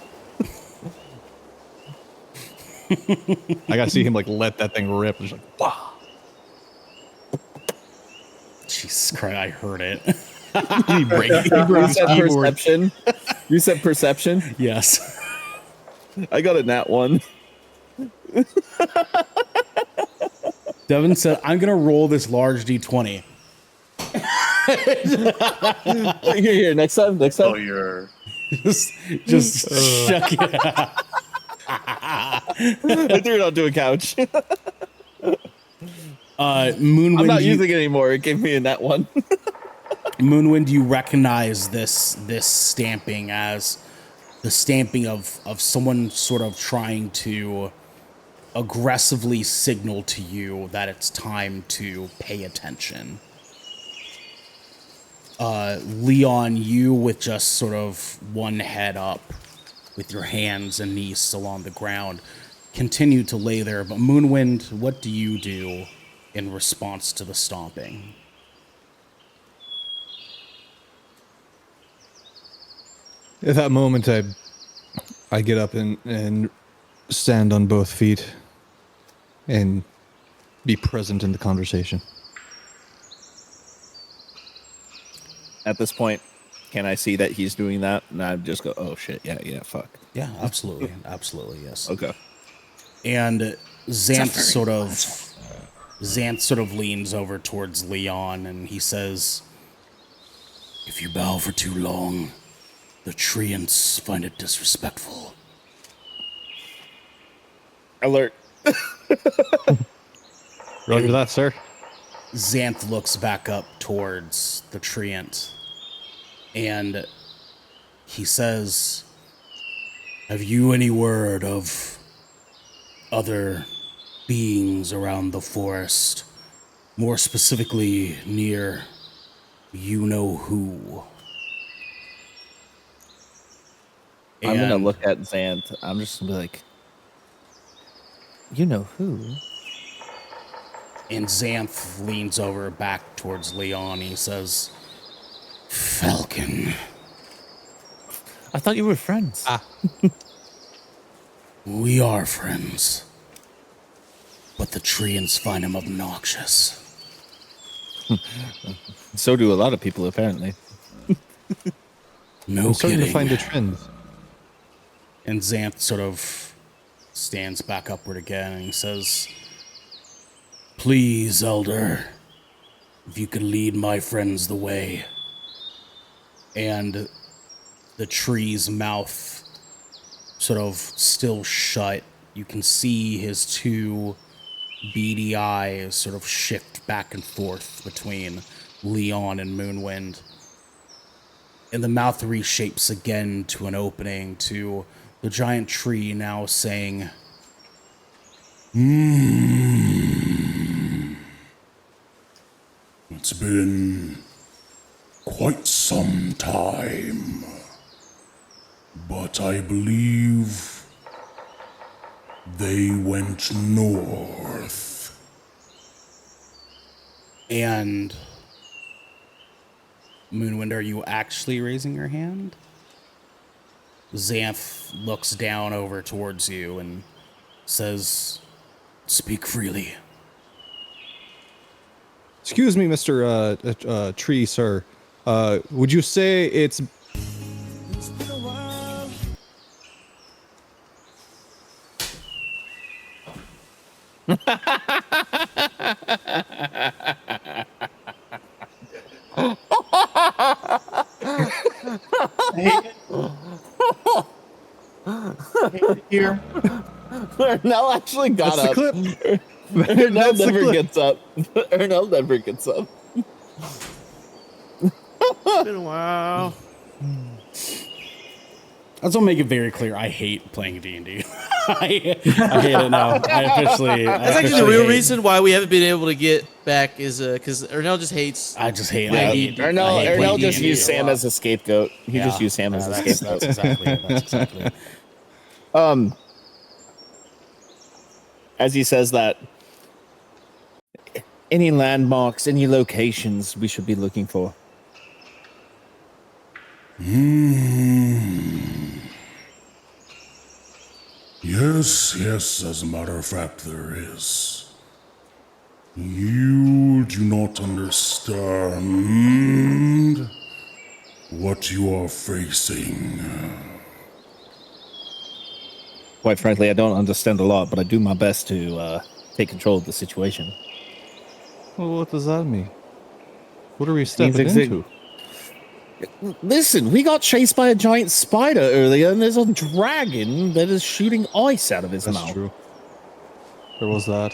I gotta see him like let that thing rip. It's like, wow. Jesus Christ, I heard it. He breaks You his said keyboard. perception. You said perception. Yes. I got a nat 1. Devin said, I'm going to roll this large D20. Here. Next time. Oh, you're Just shuck it. I threw it onto a couch. Moonwind, I'm not using it anymore. It gave me a nat 1. Moonwind, you recognize this stamping as the stamping of someone sort of trying to aggressively signal to you that it's time to pay attention. Leon, you with just sort of one head up, with your hands and knees still on the ground, continue to lay there. But Moonwind, what do you do in response to the stomping? At that moment, I get up and stand on both feet and be present in the conversation. At this point, can I see that he's doing that? And I just go, oh shit, yeah, fuck. Yeah, absolutely. Absolutely, yes. Okay. And Xanth sort of leans over towards Leon and he says, "If you bow for too long, the treants find it disrespectful." Alert. Roger that, sir. Xanth looks back up towards the treant, and he says, "Have you any word of other beings around the forest? More specifically, near you-know-who?" I'm gonna look at Xant. I'm just gonna be like, you know who? And Xanth leans over back towards Leon. He says, "Falcon." I thought you were friends. We are friends. But the treants find him obnoxious. So do a lot of people, apparently. No I'm starting kidding. to find a trend. And Xanth sort of stands back upward again and he says, "Please, Elder, if you could lead my friends the way." And the tree's mouth sort of still shut. You can see his two beady eyes sort of shift back and forth between Leon and Moonwind. And the mouth reshapes again to an opening, to the giant tree now saying, It's been quite some time, but I believe they went north. And Moonwind, are you actually raising your hand? Xanth looks down over towards you and says, "Speak freely." Excuse me, Mr. Tree, sir. Would you say it's... Here. Ernell actually got That's the up. clip. Ernell That's the never clip. gets up. Ernell never gets up. It's been a while. I just want to make it very clear, I hate playing D&D. I hate it now. I officially... That's actually the real reason why we haven't been able to get back is because Ernell just hates. I just hate Yeah, I hate- Ernell, I hate playing Ernell just D&D used a Sam lot. as a scapegoat. He just Yeah. used Sam as a That's scapegoat. exactly it. As he says that, any landmarks, any locations we should be looking for? Yes, as a matter of fact, there is. You do not understand what you are facing. Quite frankly, I don't understand a lot, but I do my best to take control of the situation. Well, what does that mean? What are we stepping Means into? Listen, we got chased by a giant spider earlier, and there's a dragon that is shooting ice out of his That's mouth. true. There was that.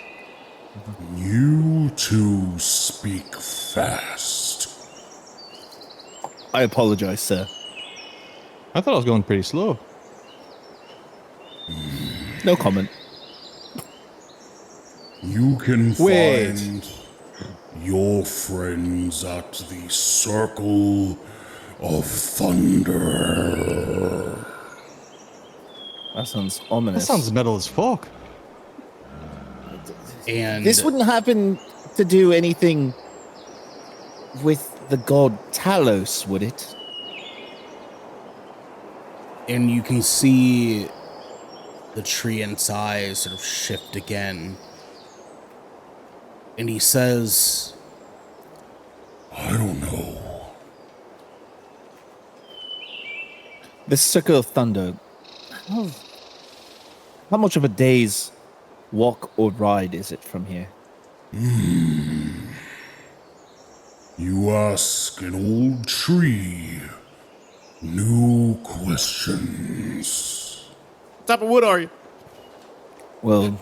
You two speak fast. I apologize, sir. I thought I was going pretty slow. No comment. You can Wait. find your friends at the Circle of Thunder. That sounds That ominous. sounds metal as fuck. And This wouldn't happen to do anything with the god Talos, would it? and you can see the tree inside sort of shift again. And he says, I don't know. The Circle of Thunder. How much of a day's walk or ride is it from here? You ask an old tree new questions. What type of wood are you? Well,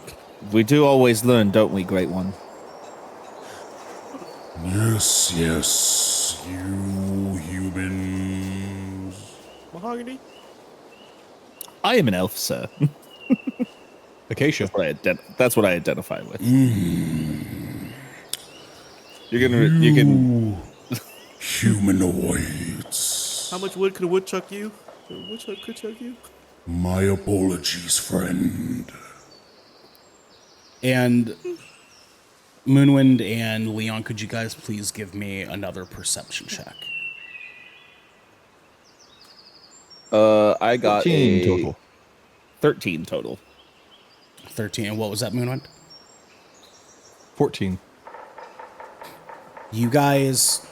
we do always learn, don't we, Great One? Yes, you humans. Mahogany? I am an elf, sir. Acacia. That's what I identify with. You can. Humanoids. How much wood could a woodchuck you? A woodchuck could chuck you? My apologies, friend. And Moonwind and Leon, could you guys please give me another perception check? I got 13 total. 13 total. 13. And what was that, Moonwind? 14. You guys,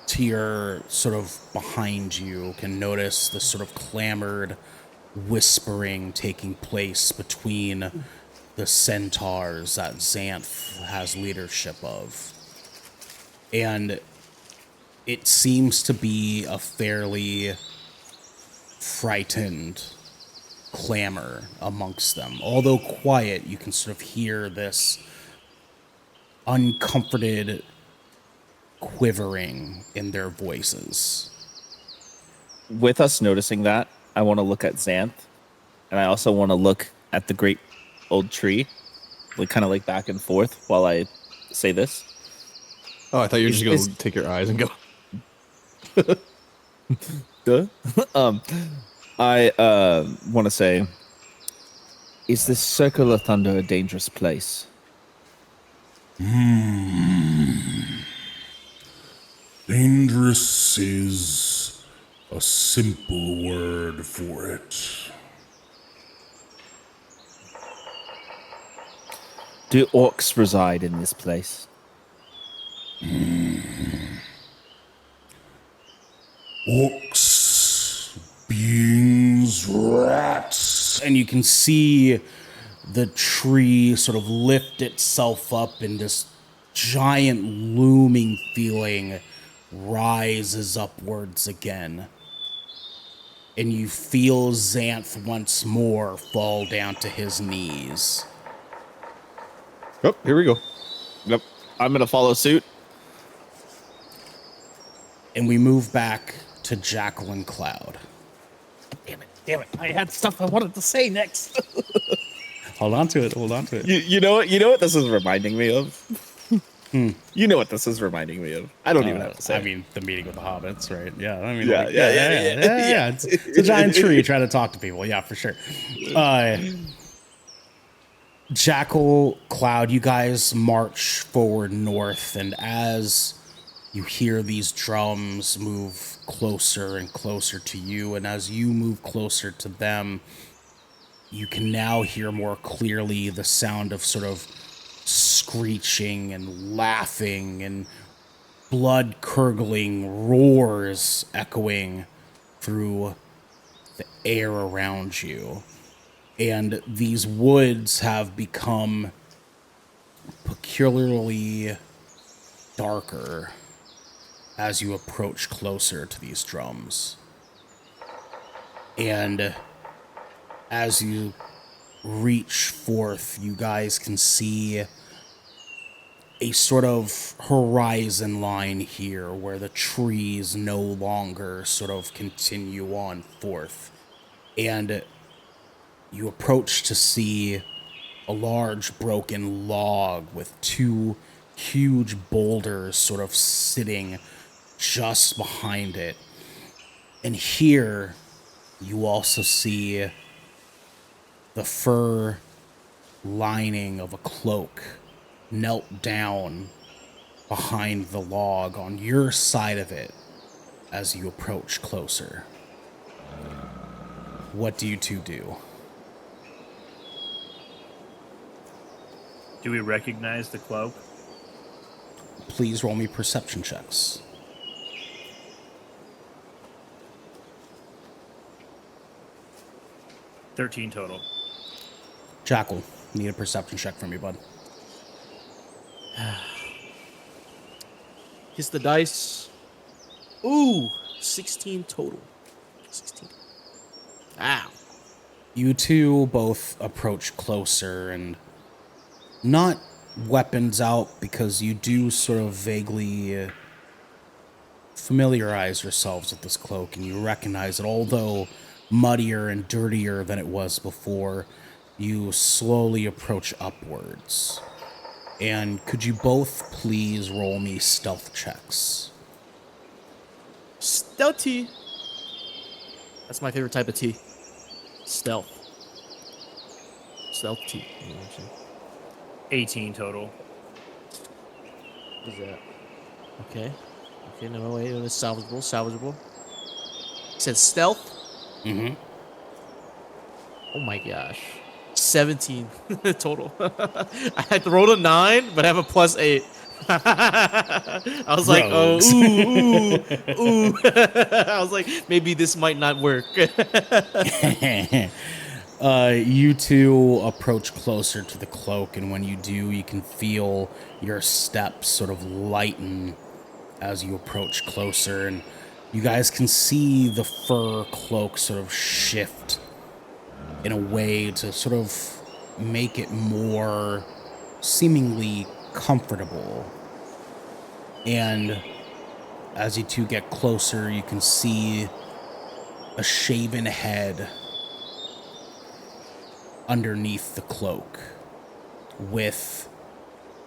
to your sort of behind you, can notice the sort of clamored whispering taking place between the centaurs that Xanth has leadership of. And it seems to be a fairly frightened clamor amongst them. Although quiet, you can sort of hear this uncomforted quivering in their voices. With us noticing that, I want to look at Xanth, and I also want to look at the great old tree, like kind of like back and forth while I say this. Oh, I thought you were just going to take your eyes and go. Duh. I want to say, is this circular thunder a dangerous place? Dangerous is a simple word for it. Do orcs reside in this place? Orcs, beings, rats. And you can see the tree sort of lift itself up, and this giant looming feeling rises upwards again. And you feel Xanth once more fall down to his knees. Oh, here we go. Yep. I'm going to follow suit. And we move back to Jackal and Cloud. Damn it. I had stuff I wanted to say next. Hold on to it. You know what this is reminding me of? You know what this is reminding me of. I don't even have to say. I mean, the meeting with the hobbits, right? Yeah. I mean, Yeah, yeah. It's a giant tree trying to talk to people. Yeah, for sure. Jackal, Cloud, you guys march forward north, and as you hear these drums move closer and closer to you, and as you move closer to them, you can now hear more clearly the sound of sort of screeching and laughing and blood-curdling roars echoing through the air around you. And these woods have become peculiarly darker as you approach closer to these drums. And as you reach forth, you guys can see a sort of horizon line here where the trees no longer sort of continue on forth. And you approach to see a large broken log with two huge boulders sort of sitting just behind it. And here you also see the fur lining of a cloak knelt down behind the log on your side of it as you approach closer. What do you two do? Do we recognize the cloak? Please roll me perception checks. 13 total. Jackal, need a perception check from you, bud. Kiss the dice. Ooh, 16 total. 16. Ow. You two both approach closer, and not weapons out, because you do sort of vaguely familiarize yourselves with this cloak, and you recognize that although muddier and dirtier than it was before, you slowly approach upwards. And could you both please roll me stealth checks? Stealth tea. That's my favorite type of tea. Stealth. Stealth tea. You know what I'm saying? 18 total. What is that? Okay. Okay, no, wait. It's salvageable. Salvageable. It said stealth? Mm-hmm. Oh my gosh. 17 total. I had to roll a 9, but I have a +8. I was like, oh, Rogues. ooh. I was like, maybe this might not work. You two approach closer to the cloak, and when you do, you can feel your steps sort of lighten as you approach closer, and you guys can see the fur cloak sort of shift in a way to sort of make it more seemingly comfortable. And as you two get closer, you can see a shaven head underneath the cloak, with,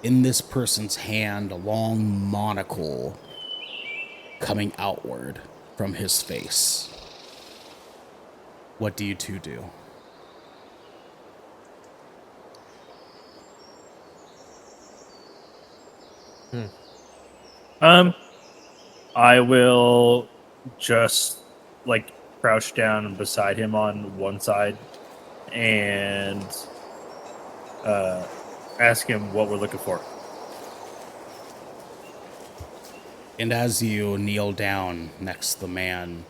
in this person's hand, a long monocle coming outward from his face. What do you two do? I will just like crouch down beside him on one side and ask him what we're looking for. And as you kneel down next to the man,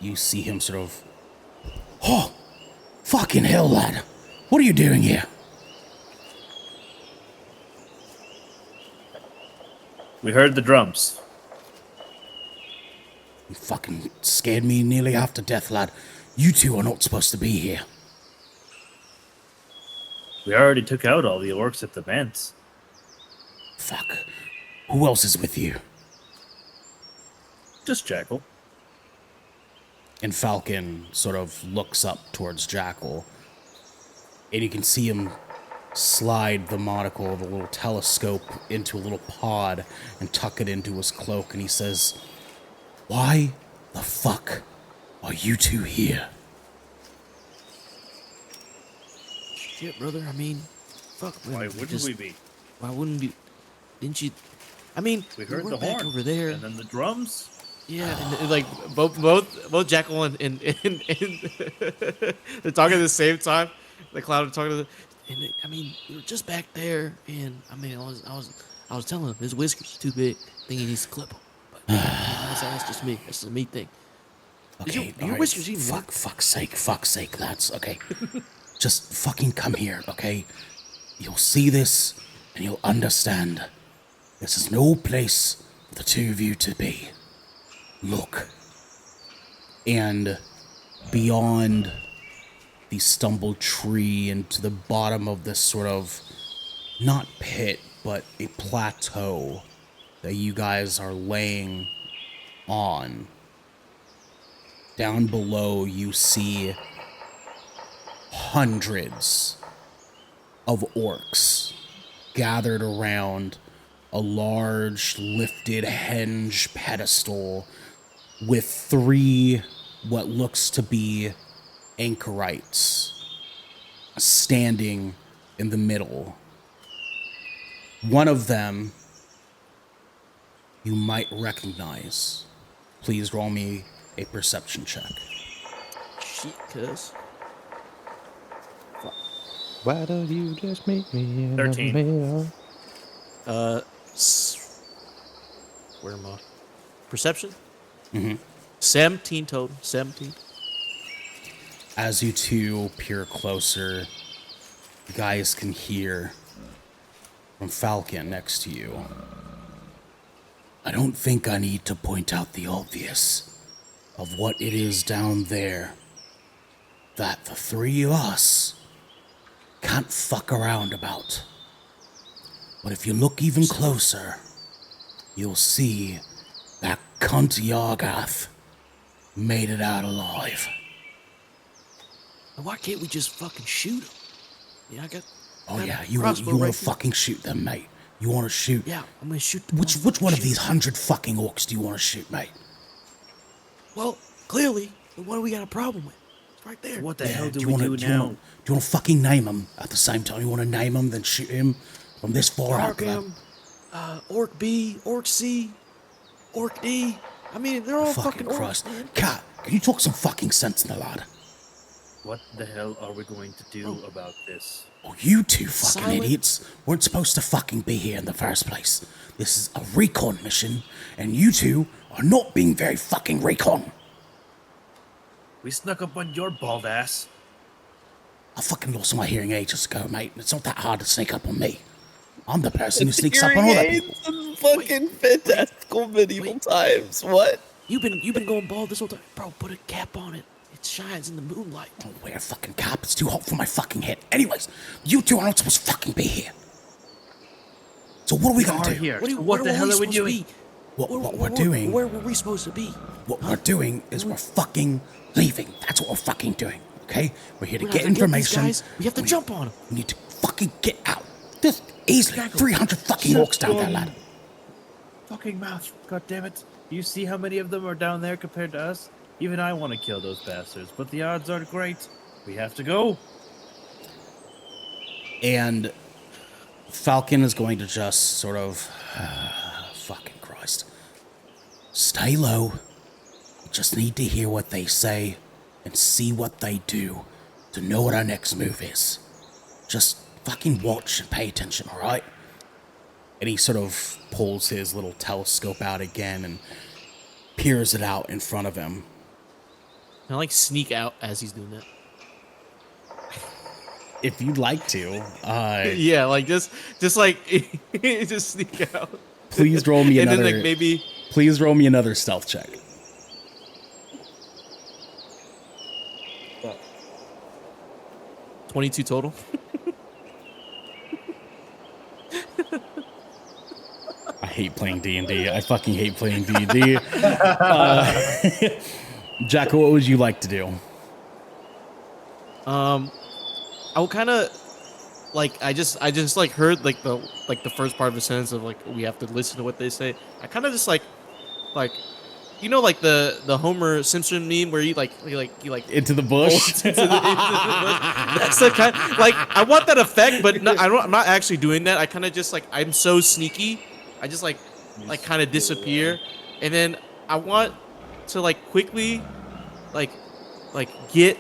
you see him sort of, oh, fucking hell, lad. What are you doing here? We heard the drums. You fucking scared me nearly half to death, lad. You two are not supposed to be here. We already took out all the orcs at the vents. Fuck. Who else is with you? Just Jackal. And Falcon sort of looks up towards Jackal, and you can see him slide the monocle of a little telescope into a little pod and tuck it into his cloak, and he says, "Why the fuck are you two here?" Shit, brother. I mean, fuck. Why wouldn't we be? Why wouldn't we? Didn't you? I mean, We heard were the back horn over there. and then the drums. Yeah, and like both Jackal and they're talking at the same time. The cloud are talking to the, and I mean, we were just back there, and I mean, I was telling him his whiskers are too big. I think he needs to clip them. But that's just me. That's a me thing. Okay, your whiskers even fuck's sake, lads. Okay, just fucking come here, okay? You'll see this, and you'll understand. This is no place for the two of you to be. Look. And beyond the stumbled tree and to the bottom of this sort of, not pit, but a plateau that you guys are laying on, down below you see hundreds of orcs gathered around a large lifted henge pedestal with 3 what looks to be anchorites standing in the middle. One of them you might recognize. Please roll me a perception check. Shit, cuz. Why don't you just meet me in 13. the middle? Where am I? Perception? Mm-hmm. 17 total. 17. As you two peer closer, you guys can hear from Falcon next to you. I don't think I need to point out the obvious of what it is down there that the 3 of us can't fuck around about. But if you look even closer, you'll see That cunt Yargath made it out alive. And why can't we just fucking shoot him? Yeah, I got. Oh got a yeah, you crossbow want right to here. fucking shoot them, mate? You want to shoot? Yeah, I'm gonna shoot. The Which one of these 100 fucking orcs do you want to shoot, mate? Well, clearly, the one we got a problem with. It's right there. What the hell do you we wanna, do you now? wanna- do you want to fucking name them at the same time? You want to name them, then shoot him from this far out? Orc M, Orc B, Orc C, Orc D. I mean, they're all Fucking fucking Christ. orcs, man. Cat, can you talk some fucking sense in the lad? What the hell are we going to do about this? Oh, you two fucking Silent. idiots weren't supposed to fucking be here in the first place. This is a recon mission, and you two are not being very fucking recon. We snuck up on your bald ass. I fucking lost my hearing ages ago, mate. It's not that hard to sneak up on me. I'm the person who sneaks up on other people. Fucking fantastical medieval times. What? You've been going bald this whole time, bro. Put a cap on it. It shines in the moonlight. Don't wear a fucking cap. It's too hot for my fucking head. Anyways, you two are not supposed to fucking be here. So what are we gonna do? Here. What, What the hell are we supposed to doing? be? What we're doing? Where were we supposed to be? What we're doing is we're fucking leaving. That's what we're fucking doing. Okay? We're here to We're get not gonna get these information. guys. We have to jump on them. We need to fucking get out. There's easily 300 fucking orcs down there, lad. Fucking mouth. God damn it. You see how many of them are down there compared to us? Even I want to kill those bastards, but the odds aren't great. We have to go. And Falcon is going to just sort of, fucking Christ, stay low. We just need to hear what they say and see what they do to know what our next move is. Just fucking watch and pay attention, all right? And he sort of pulls his little telescope out again and peers it out in front of him. Can I like sneak out as he's doing that? If you'd like to, Yeah, like just like just sneak out. please roll me And another. then like maybe Please roll me another stealth check. 22 total. I hate playing D&D. I fucking hate playing D&D. Jack, what would you like to do? I will kind of like I just like heard like the first part of the sentence of like we have to listen to what they say. I kind of just like you know like the Homer Simpson meme where he like Into the bush? into the bush. That's the kind like I want that effect, but no, I'm not actually doing that. I kind of just like I'm so sneaky. I just like kind of disappear, and then I want to like quickly like get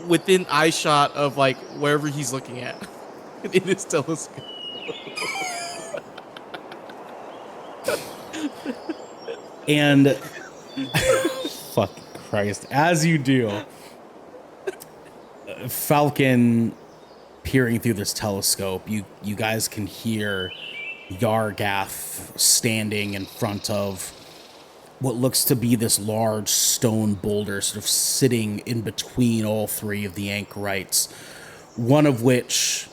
within eye shot of like wherever he's looking at in his telescope. And fuck Christ, as you do, Falcon peering through this telescope, you guys can hear Yargath standing in front of what looks to be this large stone boulder sort of sitting in between all three of the anchorites, one of which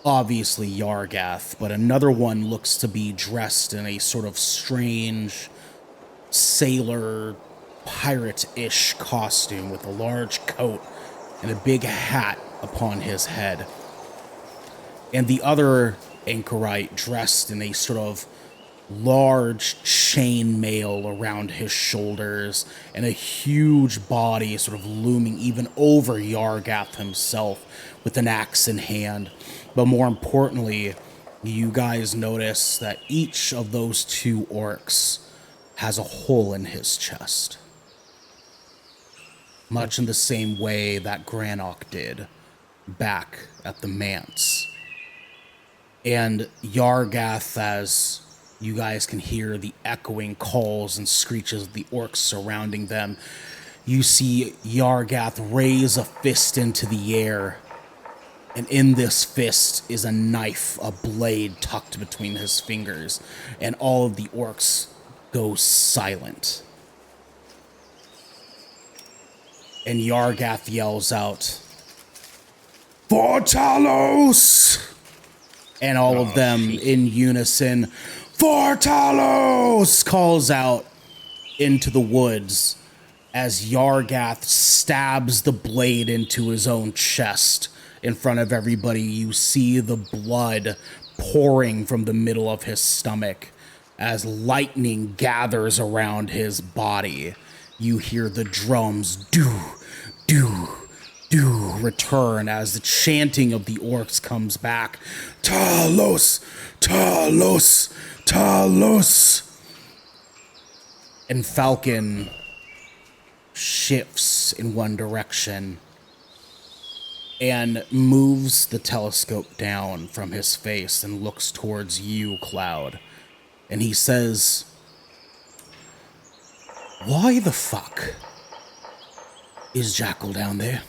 obviously Yargath, but another one looks to be dressed in a sort of strange sailor pirate-ish costume with a large coat and a big hat upon his head. And the other anchorite dressed in a sort of large chain mail around his shoulders and a huge body sort of looming even over Yargath himself with an axe in hand. But more importantly, you guys notice that each of those two orcs has a hole in his chest. Much in the same way that Granok did back at the manse. And Yargath, as you guys can hear the echoing calls and screeches of the orcs surrounding them, you see Yargath raise a fist into the air. And in this fist is a knife, a blade tucked between his fingers. And all of the orcs go silent. And Yargath yells out, "For Talos!" And all of them in unison, For Talos! Calls out into the woods as Yargath stabs the blade into his own chest in front of everybody. You see the blood pouring from the middle of his stomach as lightning gathers around his body. You hear the drums do, do, do return as the chanting of the orcs comes back. Talos, Talos, Talos. And Falcon shifts in one direction and moves the telescope down from his face and looks towards you, Cloud. And he says, why the fuck is Jackal down there?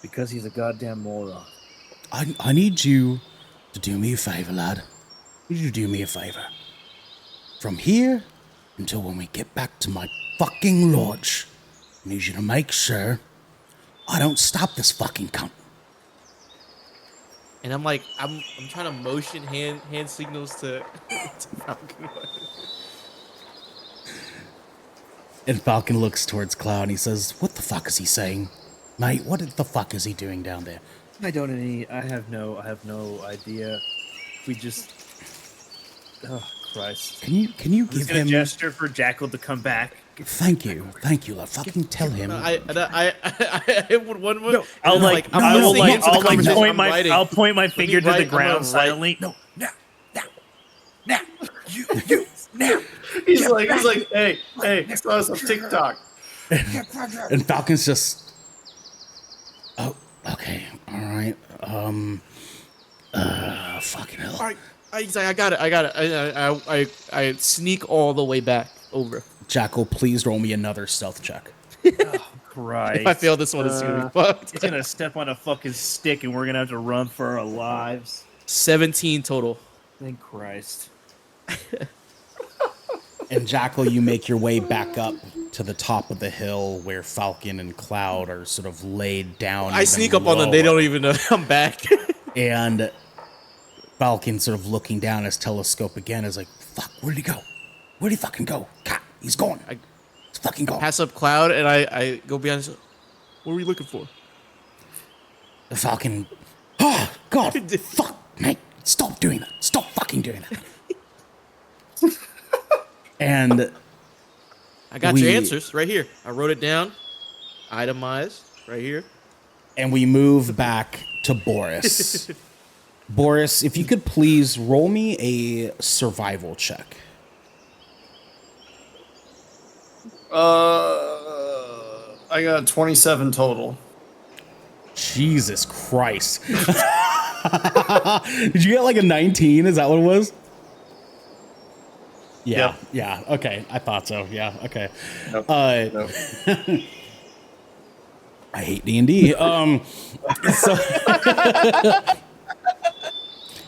Because he's a goddamn moron. I need you to do me a favor, lad. I need you to do me a favor. From here until when we get back to my fucking lodge, I need you to make sure I don't stop this fucking cunt. And I'm like, I'm trying to motion hand signals to Falcon. And Falcon looks towards Cloud and he says, what the fuck is he saying? Mate, what the fuck is he doing down there? I have no idea. We just, oh Christ! Can you give him a gesture for Jackal to come back? Thank you, lad. Fucking tell him. I would one. No, I'll point my finger to the ground silently. No, now, you, now. He's like, hey, saw us on TikTok. And Falcon's just, oh, okay, all right, fucking hell. All right, I got it. I sneak all the way back over. Jackal, please roll me another stealth check. Oh, Christ. If I fail this one, it's gonna be fucked. He's gonna step on a fucking stick and we're gonna have to run for our lives. 17 total. Thank Christ. And Jackal, you make your way back up to the top of the hill where Falcon and Cloud are sort of laid down. I sneak up on them. They don't even know I'm back. And Falcon sort of looking down his telescope again is like, fuck, where'd he go? Where'd he fucking go? God, he's gone. He's fucking gone. Pass up Cloud and I go behind. What were you looking for? The Falcon, oh, God, fuck, mate, stop doing that. Stop fucking doing that. And I got your answers right here. I wrote it down, itemized right here. And we move back to Boris. Boris, if you could please roll me a survival check. I got 27 total. Jesus Christ. Did you get like a 19? Is that what it was? Yeah. Yep. Yeah. Okay. I thought so. Yeah. Okay. Nope. Nope. I hate D&D. So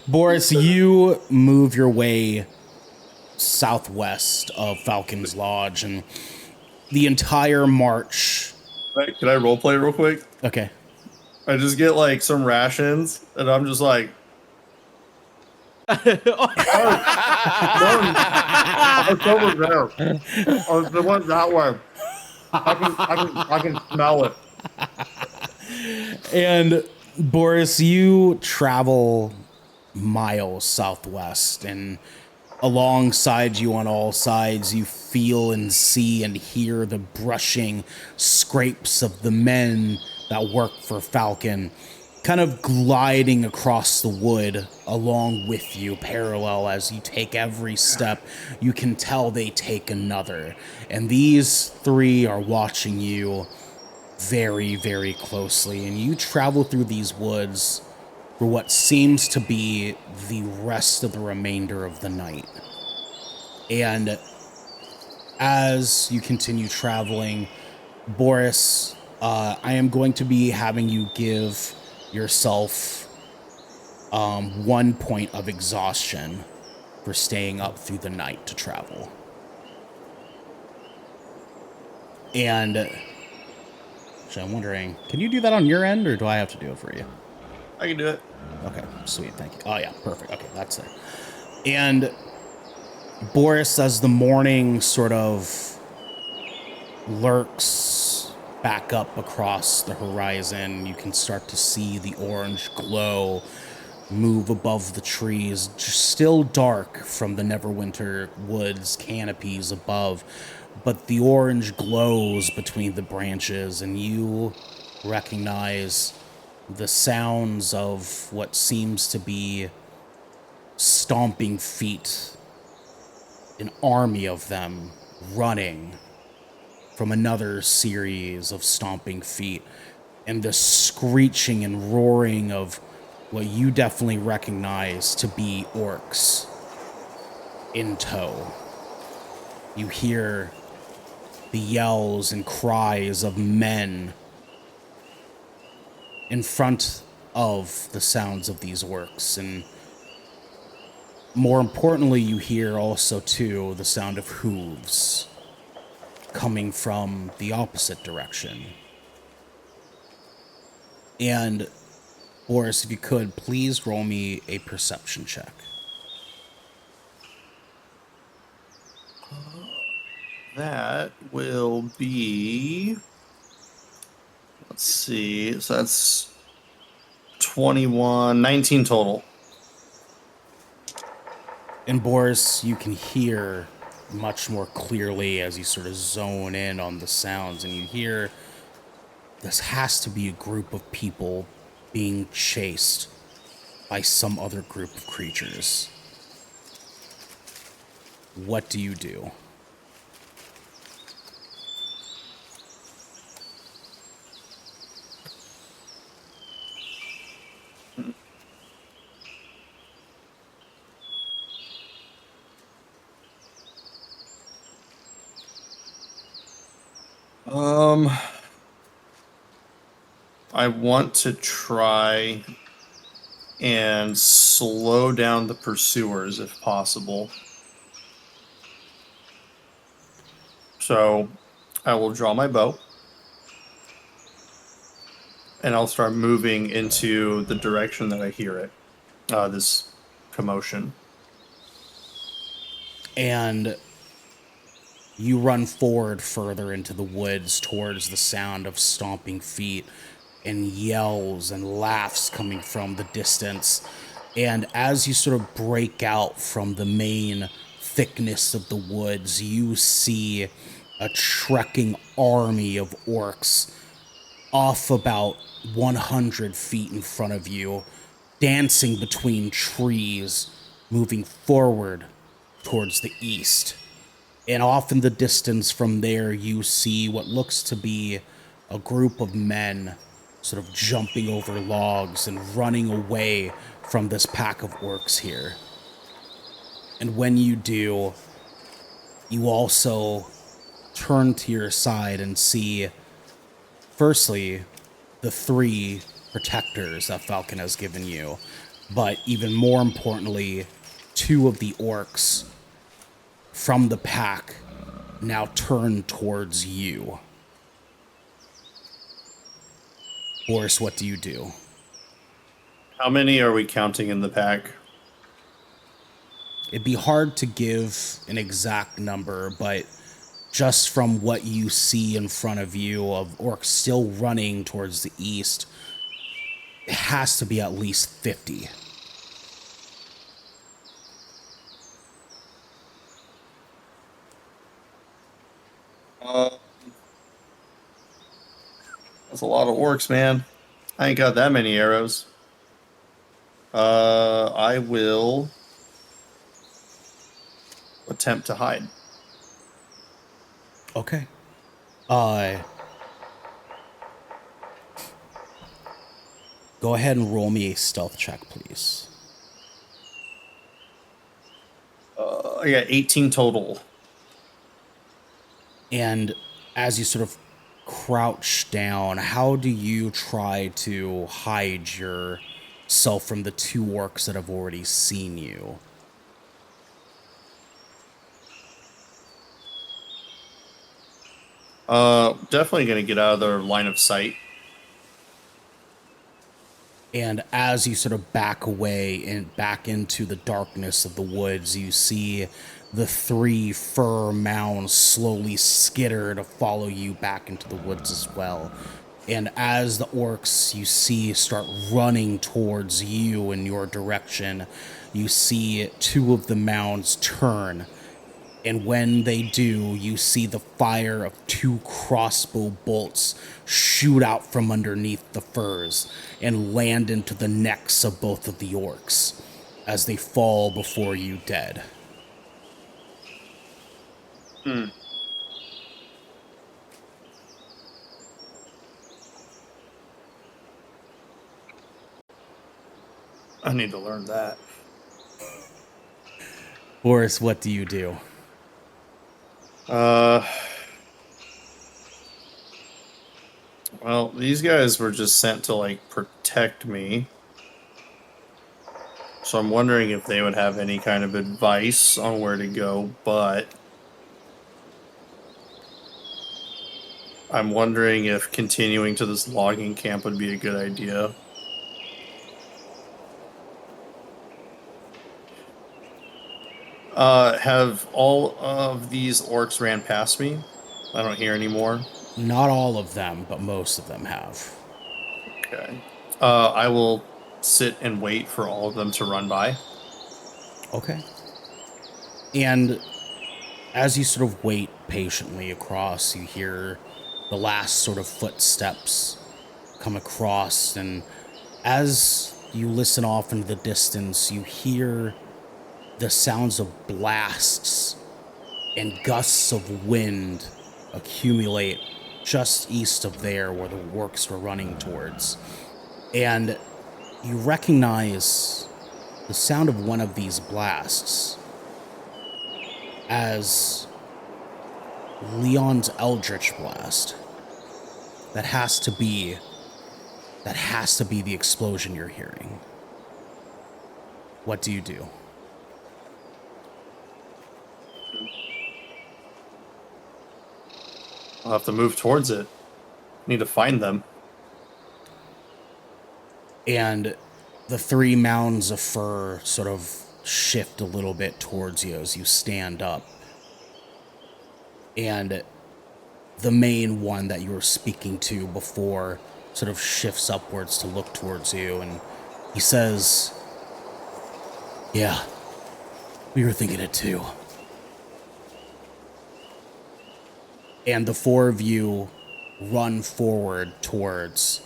Boris, you move your way southwest of Falcon's Lodge, and the entire march. Right, can I role play real quick? Okay. I just get like some rations, and I'm just like, it's over there. Oh, it went that way. I can smell it. And Boris, you travel miles southwest, and alongside you on all sides, you feel and see and hear the brushing scrapes of the men that work for Falcon, kind of gliding across the wood along with you, parallel as you take every step. You can tell they take another. And these three are watching you very, very closely. And you travel through these woods for what seems to be the rest of the remainder of the night. And as you continue traveling, Boris, I am going to be having you give yourself 1 point of exhaustion for staying up through the night to travel. And so I'm wondering, can you do that on your end, or do I have to do it for you? I can do it. Okay, sweet, thank you. Oh yeah, perfect. Okay, that's it. And Boris, as the morning sort of lurks back up across the horizon, you can start to see the orange glow move above the trees, still dark from the Neverwinter Woods canopies above, but the orange glows between the branches, and you recognize the sounds of what seems to be stomping feet, an army of them running from another series of stomping feet, and the screeching and roaring of what you definitely recognize to be orcs in tow. You hear the yells and cries of men in front of the sounds of these orcs, and more importantly, you hear also too the sound of hooves coming from the opposite direction. And Boris, if you could, please roll me a perception check. That will be, let's see, so that's 21, 19 total. And Boris, you can hear much more clearly as you sort of zone in on the sounds, and you hear this has to be a group of people being chased by some other group of creatures. What do you do? I want to try and slow down the pursuers if possible. So I will draw my bow and I'll start moving into the direction that I hear it, this commotion. And you run forward further into the woods towards the sound of stomping feet and yells and laughs coming from the distance. And as you sort of break out from the main thickness of the woods, you see a trekking army of orcs off about 100 feet in front of you, dancing between trees, moving forward towards the east. And off in the distance from there, you see what looks to be a group of men sort of jumping over logs and running away from this pack of orcs here. And when you do, you also turn to your side and see, firstly, the 3 protectors that Falcon has given you, but even more importantly, 2 of the orcs from the pack now turn towards you. Boris, what do you do? How many are we counting in the pack? It'd be hard to give an exact number, but just from what you see in front of you of orcs still running towards the east, it has to be at least 50. That's a lot of orcs, man. I ain't got that many arrows. I will attempt to hide. Okay. Go ahead and roll me a stealth check, please. I got 18 total. And as you sort of crouch down, how do you try to hide yourself from the 2 orcs that have already seen you? Definitely going to get out of their line of sight. And as you sort of back away and back into the darkness of the woods, you see the 3 fur mounds slowly skitter to follow you back into the woods as well. And as the orcs you see start running towards you in your direction, you see 2 of the mounds turn. And when they do, you see the fire of 2 crossbow bolts shoot out from underneath the furs and land into the necks of both of the orcs as they fall before you dead. I need to learn that. Boris, what do you do? Well, these guys were just sent to like protect me. So I'm wondering if they would have any kind of advice on where to go, but I'm wondering if continuing to this logging camp would be a good idea. Have all of these orcs ran past me? I don't hear anymore. Not all of them, but most of them have. Okay. I will sit and wait for all of them to run by. Okay. And as you sort of wait patiently across, you hear the last sort of footsteps come across, and as you listen off into the distance, you hear the sounds of blasts and gusts of wind accumulate just east of there where the orcs were running towards. And you recognize the sound of one of these blasts as Leon's Eldritch Blast. That has to be the explosion you're hearing. What do you do? I'll have to move towards it. Need to find them. And the 3 mounds of fur sort of shift a little bit towards you as you stand up. And the main one that you were speaking to before sort of shifts upwards to look towards you, and he says, "Yeah, we were thinking it too." And the 4 of you run forward towards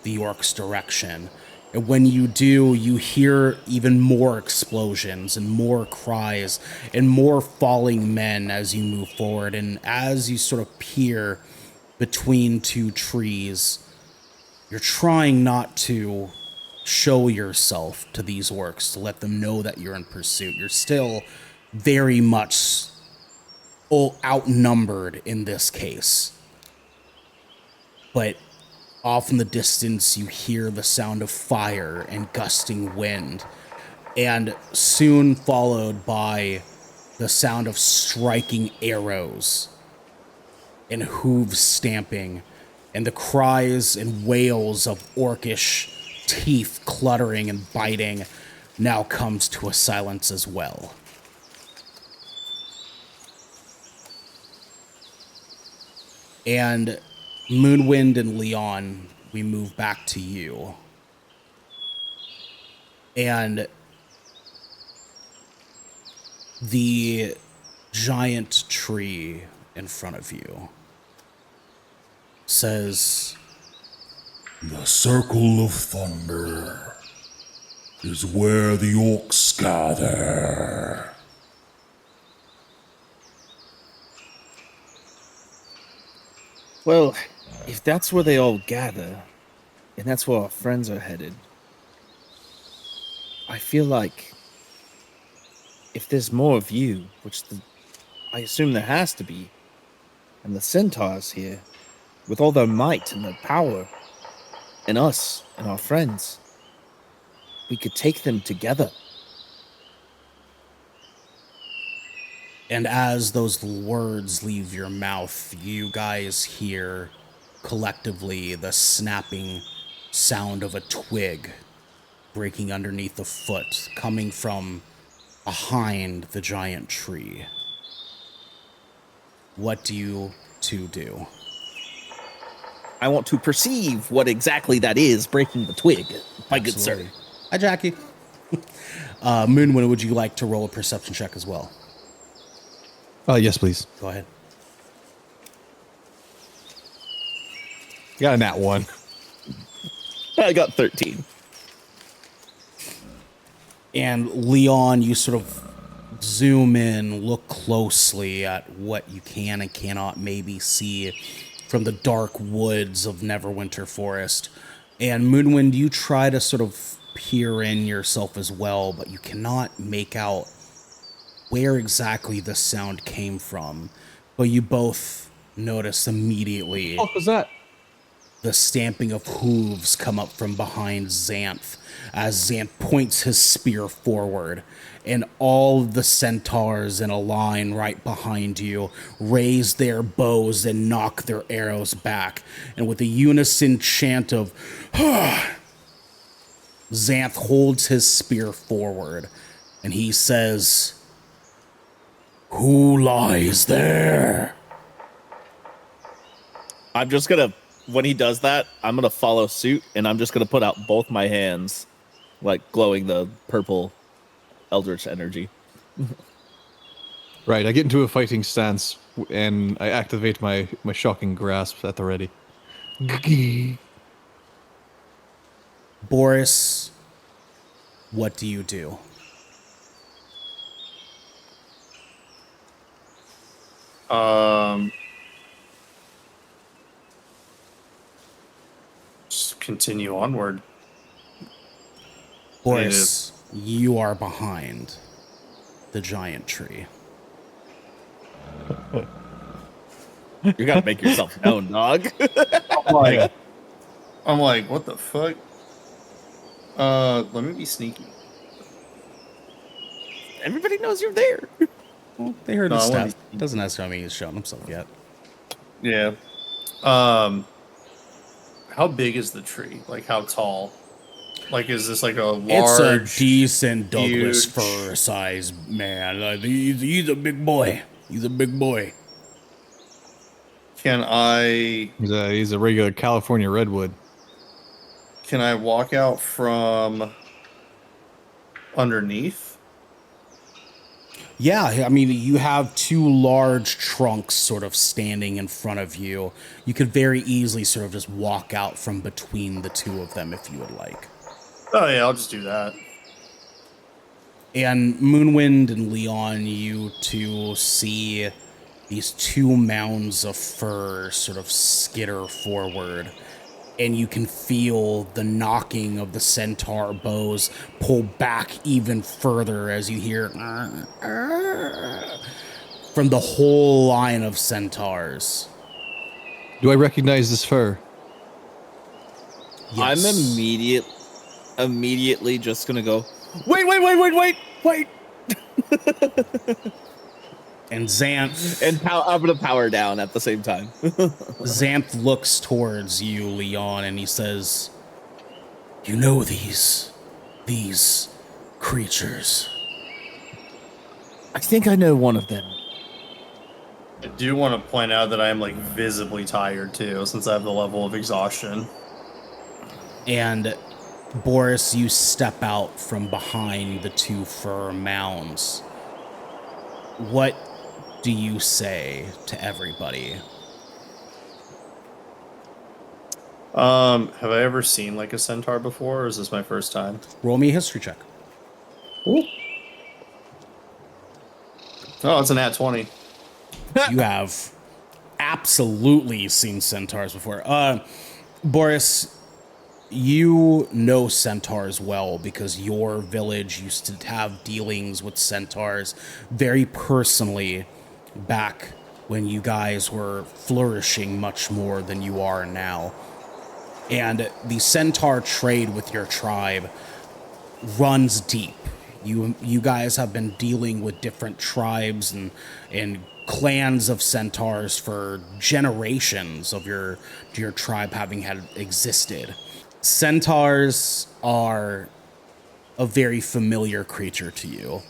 the orc's direction. And when you do, you hear even more explosions and more cries and more falling men as you move forward. And as you sort of peer between 2 trees, you're trying not to show yourself to these orcs to let them know that you're in pursuit. You're still very much outnumbered in this case. But off in the distance, you hear the sound of fire and gusting wind, and soon followed by the sound of striking arrows and hooves stamping, and the cries and wails of orcish teeth cluttering and biting now comes to a silence as well. And Moonwind and Leon, we move back to you. And the giant tree in front of you says, The circle of thunder is where the orcs gather. Well, if that's where they all gather, and that's where our friends are headed, I feel like if there's more of you, I assume there has to be, and the centaurs here, with all their might and their power, and us and our friends, we could take them together. and as those words leave your mouth, you guys hear collectively the snapping sound of a twig breaking underneath the foot, coming from behind the giant tree. What do you two do? I want to perceive what exactly that is breaking the twig, my good sir. Absolutely. Hi, Jackie. Moonwind, would you like to roll a perception check as well? Yes, please. Go ahead. Got a nat 1. I got 13. And Leon, you sort of zoom in, look closely at what you can and cannot maybe see from the dark woods of Neverwinter Forest. And Moonwind, you try to sort of peer in yourself as well, but you cannot make out where exactly the sound came from. But you both notice immediately What was that? the stamping of hooves come up from behind Xanth as Xanth points his spear forward, and all the centaurs in a line right behind you raise their bows and knock their arrows back, and with a unison chant of Xanth holds his spear forward and he says, "Who lies there?" I'm just gonna, when he does that, I'm gonna follow suit, and I'm just gonna put out both my hands, like glowing the purple eldritch energy. Right, I get into a fighting stance and I activate my shocking grasp at the ready. Boris, what do you do? Just continue onward. Boris, you are behind the giant tree. You gotta make yourself known, dog. I'm like, what the fuck? Let me be sneaky. Everybody knows you're there. Well, they heard No, his I wanna step. Doesn't necessarily mean he's shown himself yet. Yeah. How big is the tree? Like, how tall? Like, is this like a large? It's a decent Douglas huge- fir size man. He's a big boy. He's a big boy. Can I He's a regular California redwood. walk out from underneath? Yeah, I mean, you have two large trunks sort of standing in front of you. You could very easily sort of just walk out from between the two of them if you would like. Oh yeah, I'll just do that. And Moonwind and Leon, you two see these two mounds of fur sort of skitter forward, and you can feel the knocking of the centaur bows pull back even further as you hear from the whole line of centaurs. Do I recognize this fur? Yes. I'm immediately just gonna go, wait. And Xanth, And I'm gonna power down at the same time. Xanth looks towards you, Leon, and he says, "You know these creatures." I think I know one of them. I do want to point out that I am like visibly tired too, since I have the level of exhaustion. And Boris, you step out from behind the two fur mounds. What do you say to everybody? Have I ever seen like a centaur before, or is this my first time? Roll me a history check. Oh, it's an nat 20. You have absolutely seen centaurs before. Boris, you know centaurs well because your village used to have dealings with centaurs very personally back when you guys were flourishing much more than you are now. And the centaur trade with your tribe runs deep. You guys have been dealing with different tribes and clans of centaurs for generations of your tribe having had existed. Centaurs are a very familiar creature to you.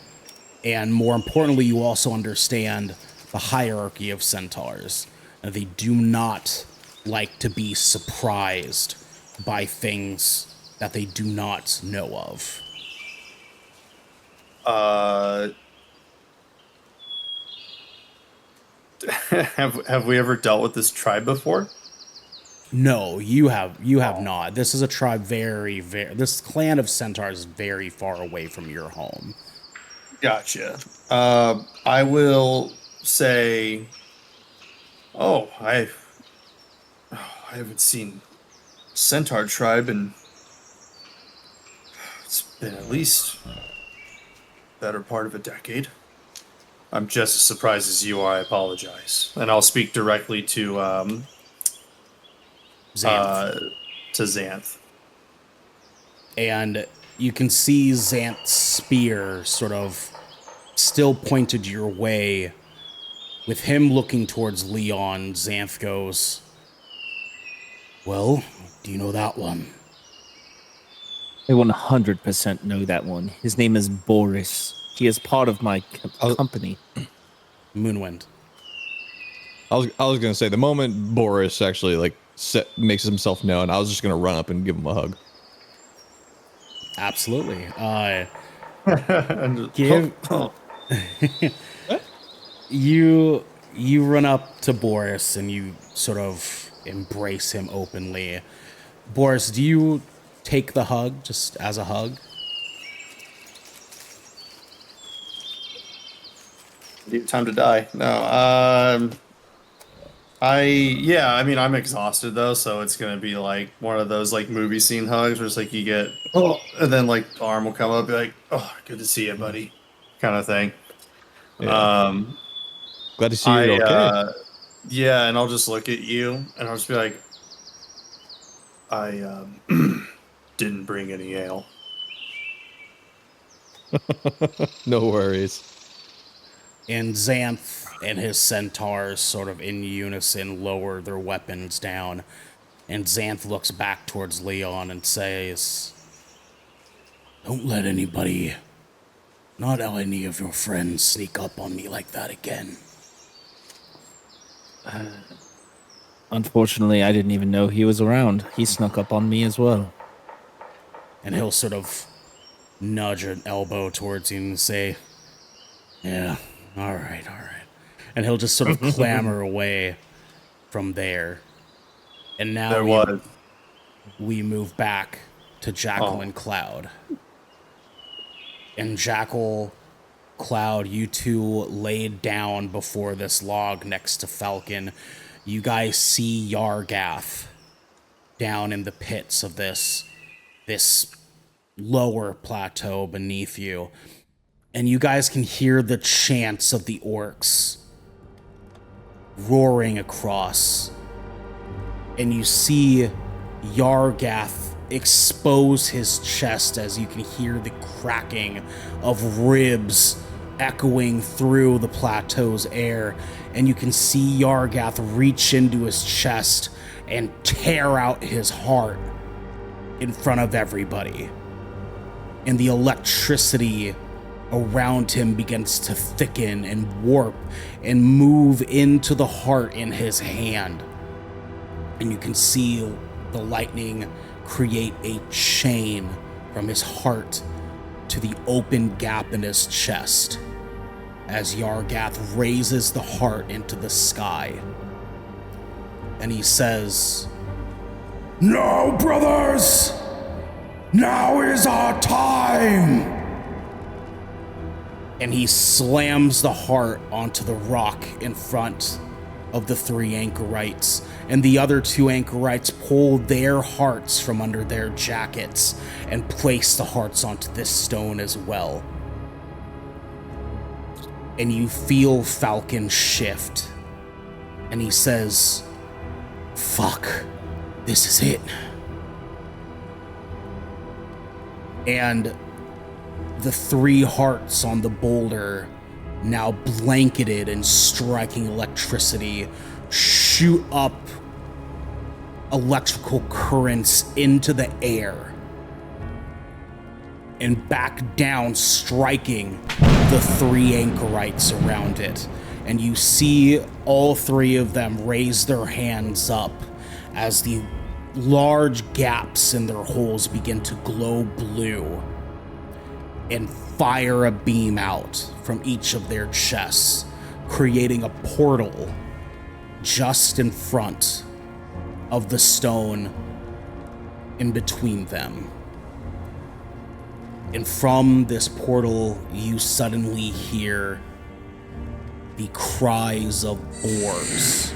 And more importantly, you also understand the hierarchy of centaurs. They do not like to be surprised by things that they do not know of. Have we ever dealt with this tribe before? No, you have not. This is a tribe this clan of centaurs is very far away from your home. Gotcha. I will say, I haven't seen Centaur tribe and it's been at least better part of a decade. I'm just as surprised as you are. I apologize, and I'll speak directly to Xanth. And you can see Xanth's spear sort of still pointed your way. With him looking towards Leon, Xanth goes, "Well, do you know that one?" I 100% know that one. His name is Boris. He is part of my company. Moonwind. I was gonna say the moment Boris actually makes himself known, I was just gonna run up and give him a hug. Absolutely. You run up to Boris and you sort of embrace him openly. Boris, do you take the hug just as a hug? Time to die. No. I'm exhausted though, so it's gonna be like one of those like movie scene hugs where it's like you get and then like the arm will come up, be like, "Oh, good to see you, buddy," kind of thing. Yeah. Glad to see you. Okay. Yeah, and I'll just look at you and I'll just be like, I didn't bring any ale. No worries. And Xanth and his centaurs sort of in unison lower their weapons down. And Xanth looks back towards Leon and says, "Don't let anybody, not any of your friends, sneak up on me like that again." Unfortunately, I didn't even know he was around. He snuck up on me as well. And he'll sort of nudge an elbow towards you and say, "Yeah, all right. And he'll just sort of clamber away from there. And now we move back to Jackal and Cloud. And Jackal, Cloud, you two laid down before this log next to Falcon. You guys see Yargath down in the pits of this lower plateau beneath you. And you guys can hear the chants of the orcs roaring across. And you see Yargath expose his chest as you can hear the cracking of ribs echoing through the plateau's air. And you can see Yargath reach into his chest and tear out his heart in front of everybody. And the electricity around him begins to thicken and warp and move into the heart in his hand. And you can see the lightning create a chain from his heart to the open gap in his chest as Yargath raises the heart into the sky. And he says, "Now, brothers, now is our time." And he slams the heart onto the rock in front of the three anchorites. And the other two anchorites pull their hearts from under their jackets and place the hearts onto this stone as well. And you feel Falcon shift. And he says, "Fuck, this is it." And the three hearts on the boulder, now blanketed and striking electricity, shoot up electrical currents into the air and back down, striking the 3 anchorites around it. And you see all 3 of them raise their hands up as the large gaps in their holes begin to glow blue and fire a beam out from each of their chests, creating a portal just in front of the stone in between them. And from this portal, you suddenly hear the cries of boars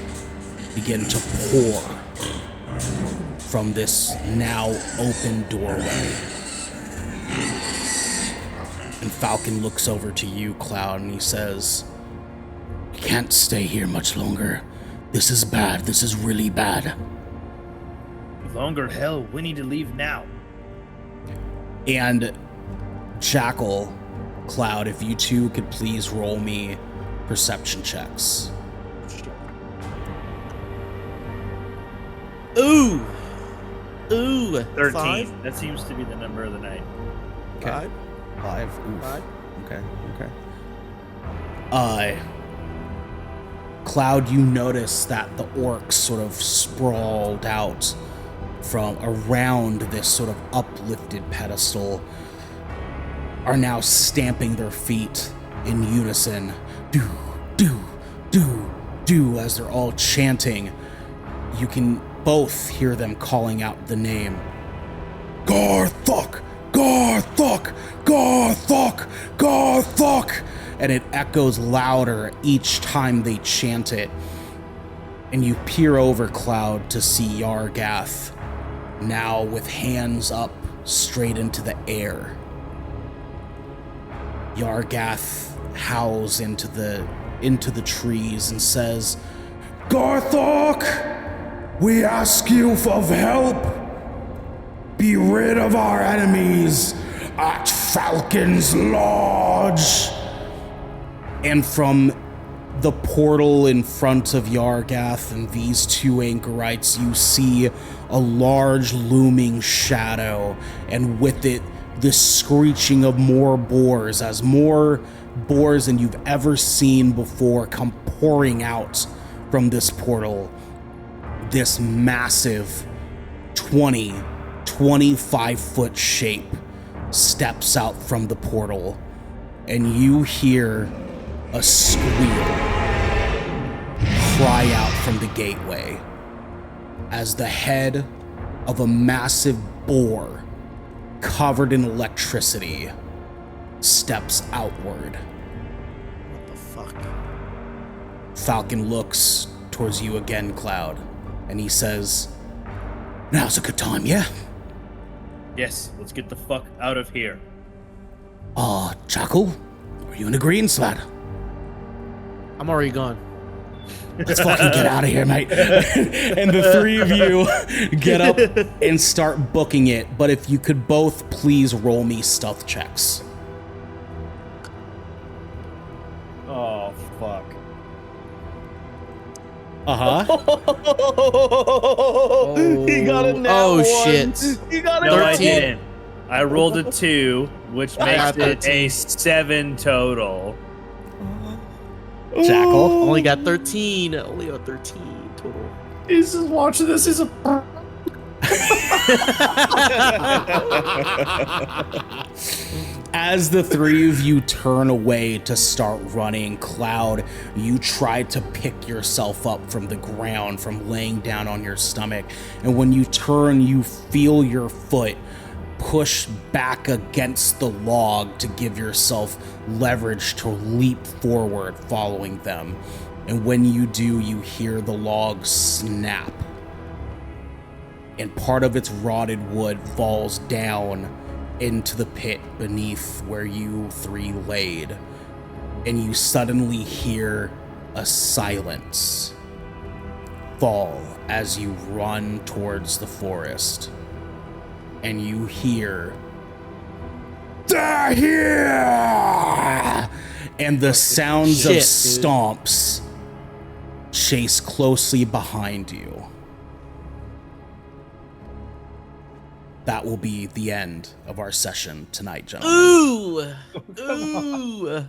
begin to pour from this now open doorway. And Falcon looks over to you, Cloud, and he says, "We can't stay here much longer. This is bad. This is really bad." Longer, hell, we need to leave now. And Jackal, Cloud, if you two could please roll me perception checks. Ooh. 13. 5? That seems to be the number of the night. Okay. 5. Oof. 5. Okay. Cloud, you notice that the orcs sort of sprawled out from around this sort of uplifted pedestal are now stamping their feet in unison. Do, do, do, do, as they're all chanting. You can both hear them calling out the name. Garthok! Garthok! Garthok! Garthok! And it echoes louder each time they chant it. And you peer over, Cloud, to see Yargath, now with hands up straight into the air. Yargath howls into the trees and says, "Garthok, we ask you for help. Be rid of our enemies at Falcon's Lodge." And from the portal in front of Yargath and these 2 anchorites, you see a large looming shadow, and with it, the screeching of more boars, as more boars than you've ever seen before come pouring out from this portal. This massive 25-foot shape steps out from the portal, and you hear a squeal cry out from the gateway as the head of a massive boar covered in electricity steps outward. What the fuck? Falcon looks towards you again, Cloud, and he says, "Now's a good time, yeah?" Yes, let's get the fuck out of here. Jackal, are you in agreement, lad? I'm already gone. Let's fucking get out of here, mate. And the 3 of you get up and start booking it. But if you could both please roll me stealth checks. Oh, fuck. Uh-huh. He got a nat Oh, one. shit. He got a No, I 13. didn't. I rolled a 2, which I makes got it a 7 total. Jackal. Only got 13. Only got 13 total. He's just watching this. He's a. As the 3 of you turn away to start running, Cloud, you try to pick yourself up from the ground, from laying down on your stomach. And when you turn, you feel your foot push back against the log to give yourself leverage to leap forward following them. And when you do, you hear the log snap. And part of its rotted wood falls down into the pit beneath where you 3 laid. And you suddenly hear a silence fall as you run towards the forest. And you hear, "They're here!" And the sounds of Shit, dude. stomps chase closely behind you. that will be the end of our session tonight, gentlemen.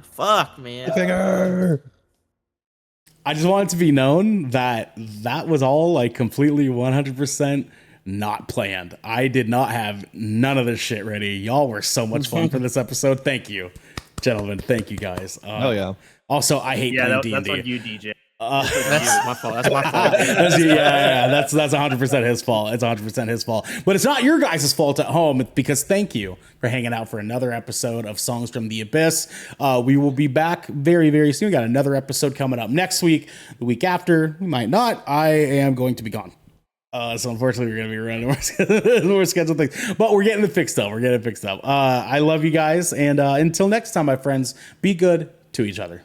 Fuck, man. I just want it to be known that that was all like completely 100% not planned. I did not have none of this shit ready. Y'all were so much fun for this episode. Thank you, gentlemen. Thank you, guys. Oh yeah. Also, I hate playing D&D. That's on you, DJ. That's my fault. That's my fault. That's 100% his fault. It's 100% his fault. But it's not your guys' fault at home, because thank you for hanging out for another episode of Songs from the Abyss. We will be back very, very soon. We got another episode coming up next week. The week after, we might not. I am going to be gone. So unfortunately, we're going to be running more scheduled things. But we're getting it fixed up. I love you guys. And until next time, my friends, be good to each other.